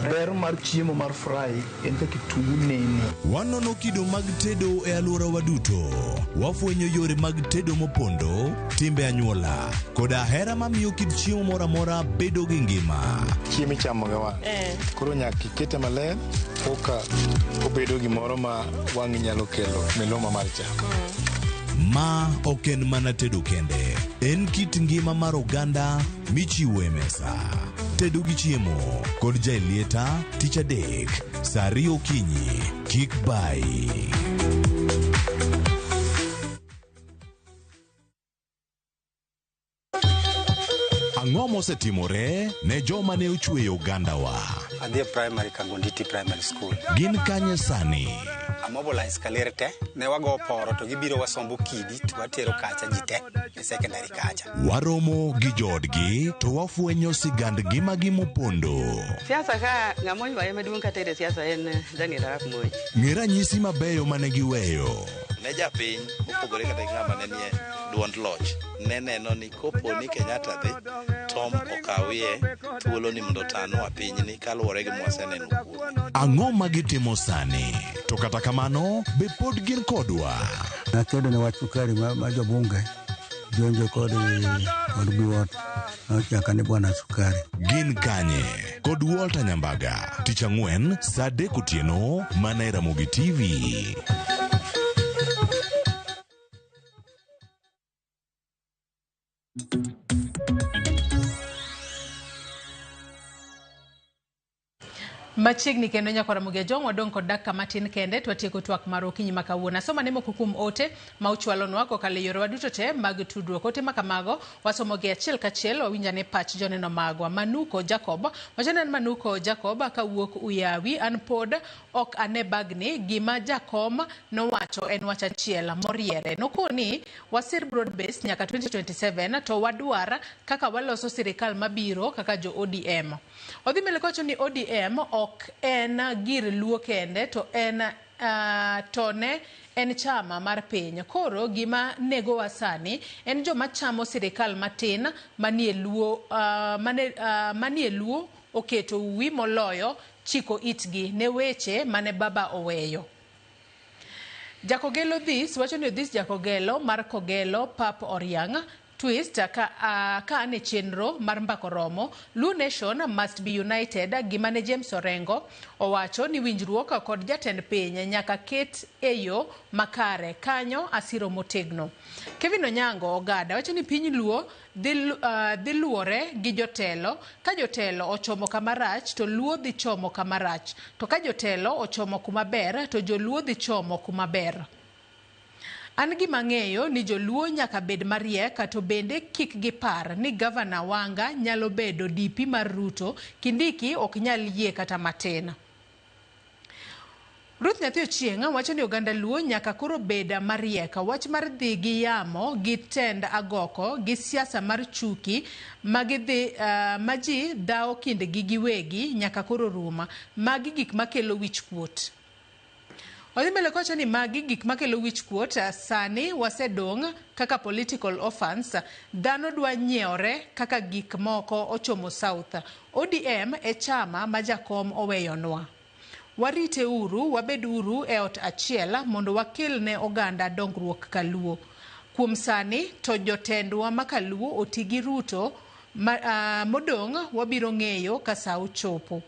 Ber mar chiemo mar fry en ka kitungu nene. Wanono kido mag tedo e alworawa duto. Wafwenyo yore mag tedo mopondo, timbe anyuola, koda hera mamiyo kit chiemo moro amora bedo gi ngima. Chiemo ichamo ga wang'. Koro nyaka ikete maler, koka obedo gimoro ma wang' nyalo kelo miluma mar chamo. Ma ok en mana tedo kende, en kit ngima mar oganda michiwo e mesa. Tedo gi chiemo kod jailieta tich adek saa 2 okinyi. Kick by. Ang'o mosetimore ne joma ne ochweyo ogandawa? Adhi primary Kagonditi Primary School. Gin kanye sani? Mobilize kaler te, ne wago poro to gibiro wasombo kidi to watero kacha jite e secondary kacha. Waromo gi jodgi to wafwenyo sigand ngimagi mopondo. Siasa ka ng'amoi waye maduong' ka tere siasa en Daniel Arap Moi. Ng'e ranyisi mabeyo mane giweyo. Ne japiny mopogore kata ng'ama ne nie duond loch ne neno ni kopo ni Kenyatta dhi Tom okawie thuolo ni mondo tanwa pinyni kaluwore gi mwaseneno kuome. Ang'o ma gitimo sani? To kata kamano be pod gin kodwa. Nakedo ne wach sukari ma jobunge jonjo kod buot nochaka ne bwana sukari. Gin kanye kod Walter Nyambaga tich ang'wen saa 3 otieno mana e Ramogi TV. Machiegni kendo nyakwara Mugejo wadong kod dakika matin kende twatieko twak mar okinyi makawuono. Soma nemo kukum ote ma uchwalonwa kokalo yore waduto te mag tudruok. Ote makamago wasomo gi achiel kachiel wawinjane pach joneno magwa. Manuko Jacob wachanan Manuko Jacob kawuok Uyawi an pod ok ane bagni gima Jakom nowacho en wach achiel moriere. Nokoni wasir broad base nyaka 2027 to wadwar kaka waloso sirikal mabiro kaka jo ODM. Odhi mbele kocho ni ODM ok en gir luo kende to en chama mar piny. Koro gima nego wasani en joma chamo sirikal matin manie luo oketo uwi moloyo chiko itgi ne weche mane baba oweyo. Jakogelo this wacho ni this Jakogelo mar Kogelo Pap Oriang twist ka ane chenro mar mbako romo Luo Nation must be united. Gimane James Orengo owacho ni winjruok kod jatend piny nyaka ket eyo makare kanyo asiro motegno. Kevin Onyango Ogada wacho ni piny Luo dhi luore gi jotelo. Ka jotelo ochomo kamarach to Luo dhi chomo kamarach, to ka jotelo ochomo kumaber to joluo dhi chomo kumaber. An gima ng'eyo ni joluo nyaka bed mariek, to bende kik gipar ni Gavana Wanga nyalo bedo DP mar Ruto. Kindiki ok nyal yie kata matin. Ruth Nyathi Ochieng wacho ni oganda Luo nyaka koro beda mariek. Wach mar dhi gi yamo gi tend agoko gi siasa mar chuki maji dhao kindgi giwegi nyaka koro ruma. Magi gik makelo wich kuot. Odhimele kocha ni magi gik makelo wich kuot. Sani wasedong kaka political orphans. Dhano dwa nyiewre kaka gik moko ochomo South. ODM e chama ma jakom oweyonwa. Warite uru, wabed uru e ot achiel mondo wakel ne oganda dongruok kaluo. Kuom sani to jotendwa makaluo otigi Ruto modong wabiro ng'eyo ka sa ochopo.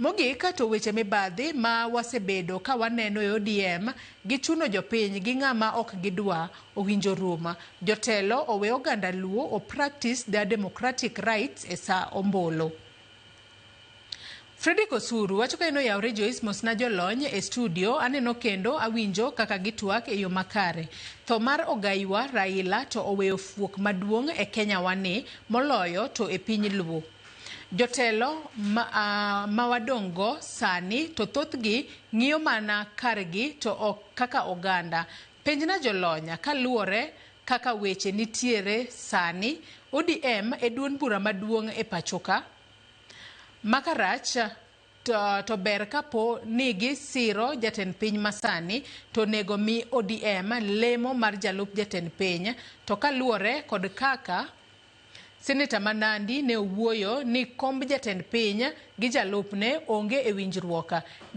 Mogik to weche mibadhi ma wasebedo ka waneno e ODM gichuno jopiny gi ng'ama ok gidwa owinjo ruma. Jotelo owe oganda Luo o practice their democratic rights e sa ombolo. Fredrick Osuru wacho ka eno yawre Joyce Mosna jolony e studio aneno kendo awinjo kaka gitwak e yo makare. Tho mar ogaiwa Raila to oweyo fuok maduong' e Kenya wani moloyo to e piny Luo. Jotelo mawadongo sani to thothgi ng'iyo mana kargi to ok kaka oganda. Penjna jolonya kaluore kaka weche nitiere sani. ODM e duond bura maduong' e pachoka. Makarach to ber kapo nigi siro jatend piny masani to nego mi ODM lemo mar jalup jatend piny. To kaluore kod kaka Senator Manandi ne owuoyo ni komb jatend piny gi jalupne onge e winjruok.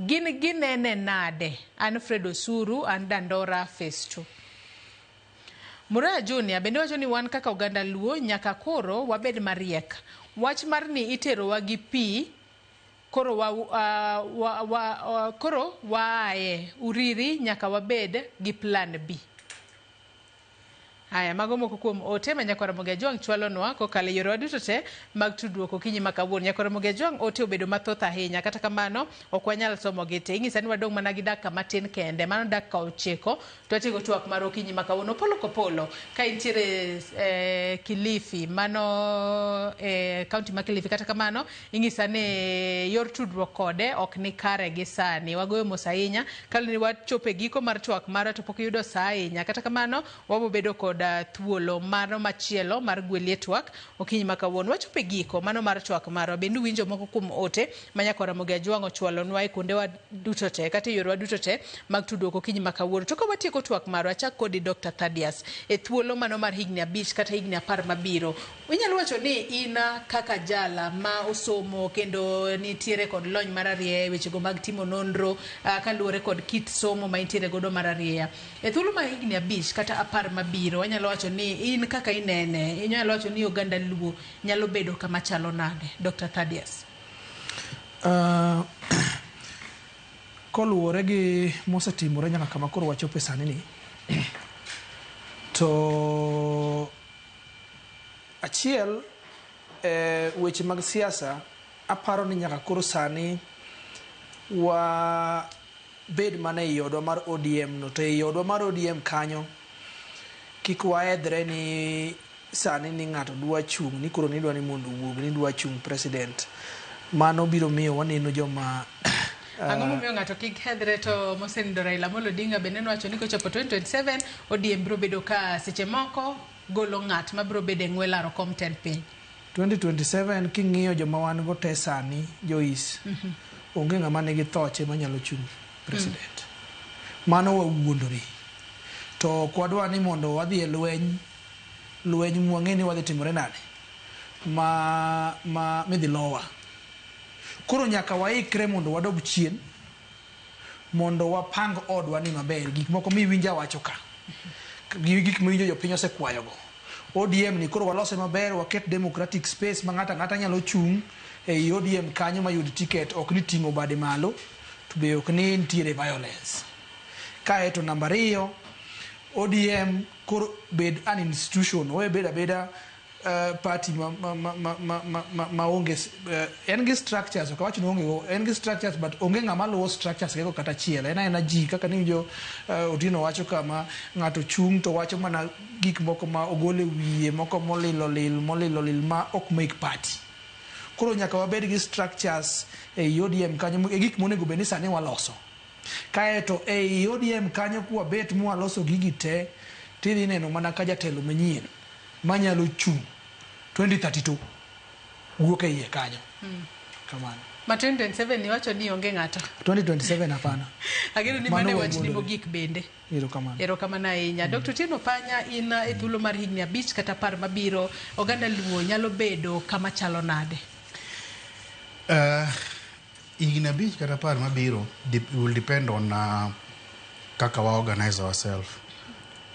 Ginene nade? An Fred Osuru, an Dandora Festo. Muraya Junior bende wacho ni wan kaka oganda Luo nyaka koro wabed mariek. Wach mar ni itero wa gi pi koro waaye uriri nyaka wabed gi plan B. Haya, mago moko kuom ote ma Nyakora Mogi Ajwang' chwalonwa kokalo yore duto te mag tudruok okinyi ma kawuono. Nyakora Mogi Ajwang' ote obedo mathoth ahinya, kata kamano ok wanyal somo gi te. Ing'isa ni wadong' mana gi dakika matin kende, mano dakika 9 to atieko twak mar okinyi ma kawuono. Polo Kopolo ka intiere Kilifi, mano kaunti ma Kilifi, kata kamano ing'isa ni yor tudruok kode ok ni kare gi sani. Wagoyo mos ahinya kalni wachope giko mar twak mara to pok yudo saa ahinya, kata kamano wabobedo kod thuolo mano machielo mar gwelie twak okinyi ma kawuono. Wachope giko mano mar twak maro. Bende winjo moko kuom ote ma Nyakora Mogi Ajwang' ochwalonwa e kuondewa duto te kata yorewa duto te mag tudruok okinyi ma kawuono. To ka watieko twak maro, achak kodi Dr. Thaddeus e thuolo mano mar higni 5 kata higni 10 mabiro. Inyalo wacho ni in kaka jala ma osomo kendo nitiere kod lony mar arieya e wechego mag timo nonro kaluwore kod kit somo ma intiere godo mar arieya. E thuolo mar higni 5 kata 10 mabiro, nyalo wacho ni in kaka inene, inyalo wacho ni oganda Luo nyalo bedo kama chalo nade, Dr. Thaddeus? Koluwore gi mosetimore nyaka kama koro wachope sani ni, to achiel weche mag siasa aparo ni nyaka koro sani wa bed mana e yodwa mar ODM no, to e yodwa mar ODM kanyo kik waedhre ni sani ni ng'ato dwa chung' ni koro nidwa ni mondo wuog ni dwa chung' president. Mano biro miyo waneno joma Ang'o momiyo ng'ato kik hedhre? To mosenindo Raila Amolo Odinga bende nowacho ni kochopo 2027 ODM biro bedo ka seche moko golo ng'at ma biro bedo e ng'we laro kom tend piny. 2027 king'iyo joma wan go te sani Joyce, onge ng'ama nigi thoche manyalo chung' president. Mano wawuondore. To kwadwa ni mondo wadhi e lweny mwang'e ni wadhi timore nade midhi lowa. Koro nyaka waikre mondo wadog chien, mondo wapang odwa ni maber gik moko miwinja wacho ka gik miwinjo jopiny osekwayogo. ODM ni koro walose maber, waket democratic space ma ng'ata ng'ata nyalo chung' ei ODM kanyo mayud ticket, ok ni ting'o bade malo to be ok ni nitiere violence. Kaeto namba 2, ODM koro bed an institution, owe bed abeda party ma onge en gi structures, ok wacho ni onge, en gi structures but onge ng'ama luwo structures gego kata achiel. En ji kaka niwinjo Otieno wacho kama ng'ato chung' to wacho mana gik moko ma ogole wiye, moko molilo lil ma ok make party. Koro nyaka wabed gi structures ei ODM kanyo, e gik monego bed ni sani waloso. Kaeto ei ODM kanyo kuwa bet mwaloso gigi te, tidhi neno mana ka jatelo manyien manyalo chung' 2032 wuok e iye kanyo. Kamano. Ma 2027 ni wacho ni onge ng'ato. 2027 hapana. Ageno ni mane wach ni mogik bende. Erokamano ahinya. Dr. Otieno Panya, in e thuolo mar higni 5 kata 10 mabiro, oganda Luo nyalo bedo kama chalo nade? Higni 5 kata 10 mabiro will depend on kaka wa organize ourselves.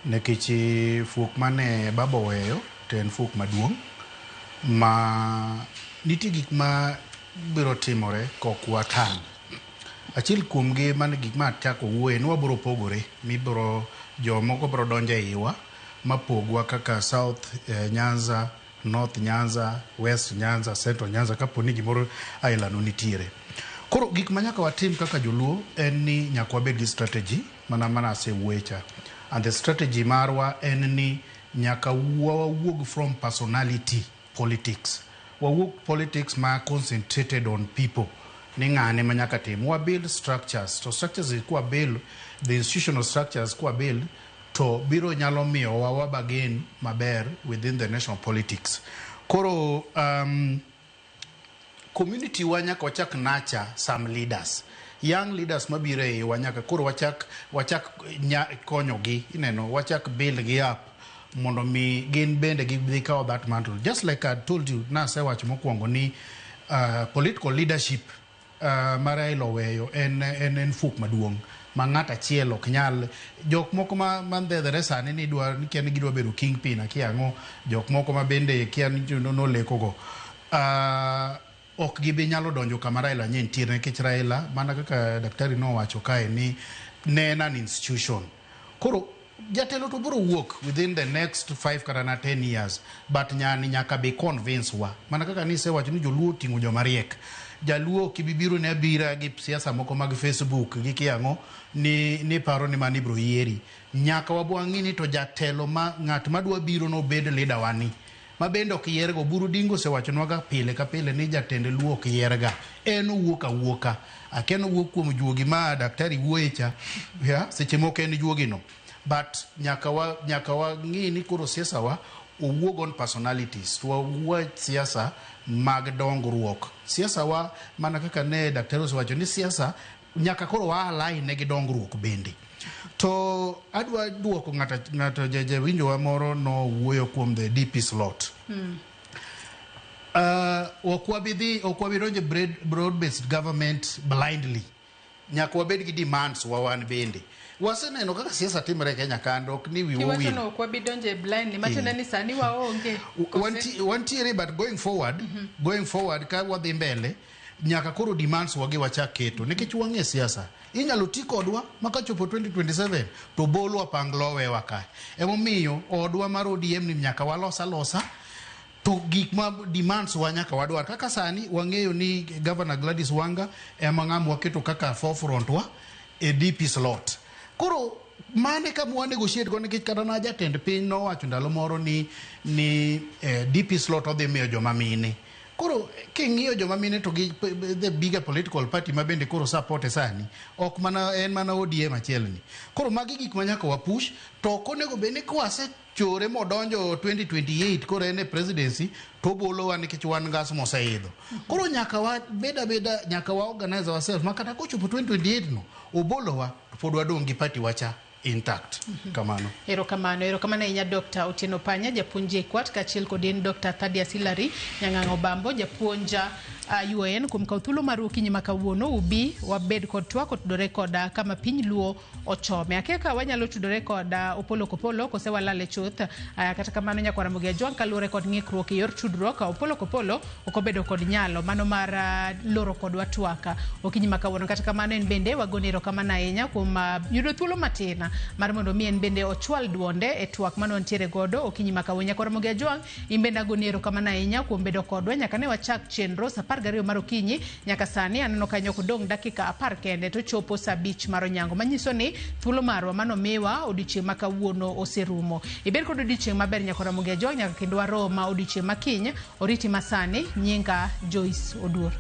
Nekech fuok mane baba weyo to en fuok maduong' ma nitie gik ma biro timore kok watang'. Achiel kuomgi mane gik ma chako wuoye ni wabiro pogore, mibiro jomoko biro donjo e iwa mapogwa kaka South Nyanza, North Nyanza, West Nyanza, Central Nyanza kapo ni gimoro ailano nitiere. Koro gik ma nyaka watim kaka joluo en ni nyaka wabed gi strategy mana asewuoyecha. And the strategy marwa en ni nyaka wawuog from personality politics. Wawuog politics ma concentrated on people. Ni ng'ane ma nyaka tim. Wa build structures. To structures kuwa build, the institutional structures kuwa build, to biro nyalo miyo wabagain maber within the national politics. Koro community wa nyaka wachak nurture some leaders. Young leaders mabire wanyaka koro wachak konyogi, ineno, wachak build gi up mondo mi gin bende gi kawo that mantle. Just like I told you, nase wacho mokwongo ni political leadership mara iloweyo en fuk maduong' ma ng'at achiel ok nyal. Jok moko mandhedhere sani ni kia ni gidwa bedo kingpin akiang'o, jok moko ma bende kia ni nolekogo ok gibi nyalo donjo kama Raila nye ntiere, nikech Raila mana kaka daktari no wacho kae ni ne en an institution. Koro jatelo to biro wuok within the next 5 kata 10 years, but nyaka be convince wa mana kaka ni se wacho ni joluo ting'o jomariek. Jaluo kibibiro ne abira gi siasa moko mag Facebook gi kiang'o ni paro ni mani biro yieri. Nyaka wabwang'i ni to jatelo ma ng'at madwa biro no bed leader wani ma bende ok yiergo. Buru Dingo se wachonwaga pile ka pile ni jatende Luo ok yierga, en wuoka akeno wuok kuom juogi ma daktari wuoyecha seche moko en juogino, but nyaka wa ng'i ni koro siasa wa owuog on personalities, to wawuo siasa mag dongruok. Siasa wa mana kaka ne daktari osewacho ni siasa nyaka koro wa align ne gi dongruok bende. To adwa duoko ng'ato winjo wa moro no wuoyo kuom the DP slot. Ok wabidonje broad based government blindly. Nyaka wabed gi demands wa wan bende. Waseneno kaka siasa timre Kenya kando, ok ni wiwo win. Kiwacho no kwa bidonje blindly, machana ni sani waonge. Wantiere but going forward ka wadhi mbele nyaka koro demands wagi wachak keto, nikech wang'e siasa inyalo ti kodwa makachopo 2027 to bolwa panglowe waka. Emomiyo odwa mar ODM ni nyaka walosa to gik ma demands wa nyaka wadwar. Kaka sani wang'eyo ni Governor Gladys Wanga ema ng'ama waketo kaka forefront wa e DP slot. Koro mane ka mwa negotiate go, nikech kata na jatend piny no wacho ndalo moro ni DP slot odhi miyo joma mine. Koro king'iyo joma mine to the bigger political party ma bende koro support sani ok mana en mana ODM achielni. Koro magi gik ma nyaka wapush, to konego bende kwase chore modonjo 2028 koro ene presidency to bolowa nikech wan gas moseidho. Koro nyaka wa beda nyaka wa organize ourselves makata kochopo 2028 no obolowa pod wadong' gi party wacha intact. Kamano. Erokamano inya Dr. Otieno Panya, japuonje kwat kachiel kodin Dr. Thaddeus Hilary Nyang'ang'o Bambo, japuonja UN kum kauthulo maru kinyi makawuono ubi wabed kod twak otudore koda kama piny luo ochome. Akeka wanyalo tudore koda Opolo Kopolo kose walale chuth. Kata kamano nyakwara Mugia Jwang kaluore kod ng'ikruok e yor tudruok Opolo Kopolo okobedo kod nyalo mano mar loro kod watwaka okinyi makawuono. Kata kamano en bende wagone erokamano ahinya kuom yudo thuolo matin mar mondo mi en bende ochwal duonde e twak mano ntiere godo okinyi makawuono. Nyakwara Mugia Jwang imbende agone erokamano ahinya kuom bedo kodwa nyaka ne wachak chenro 12 mar okinyi nyaka sani aneno kanyo kodong dakika 10 kende to chopo saa 5 mar onyango manyiso ni thuolo marwa mano miwa odiochieng' makawuono oserumo. Ibed kod odiochieng' maber Nyakwara Mugia Jwang nyaka kendo waroma odiochieng' makiny oriti masani nyinga Joyce Oduor.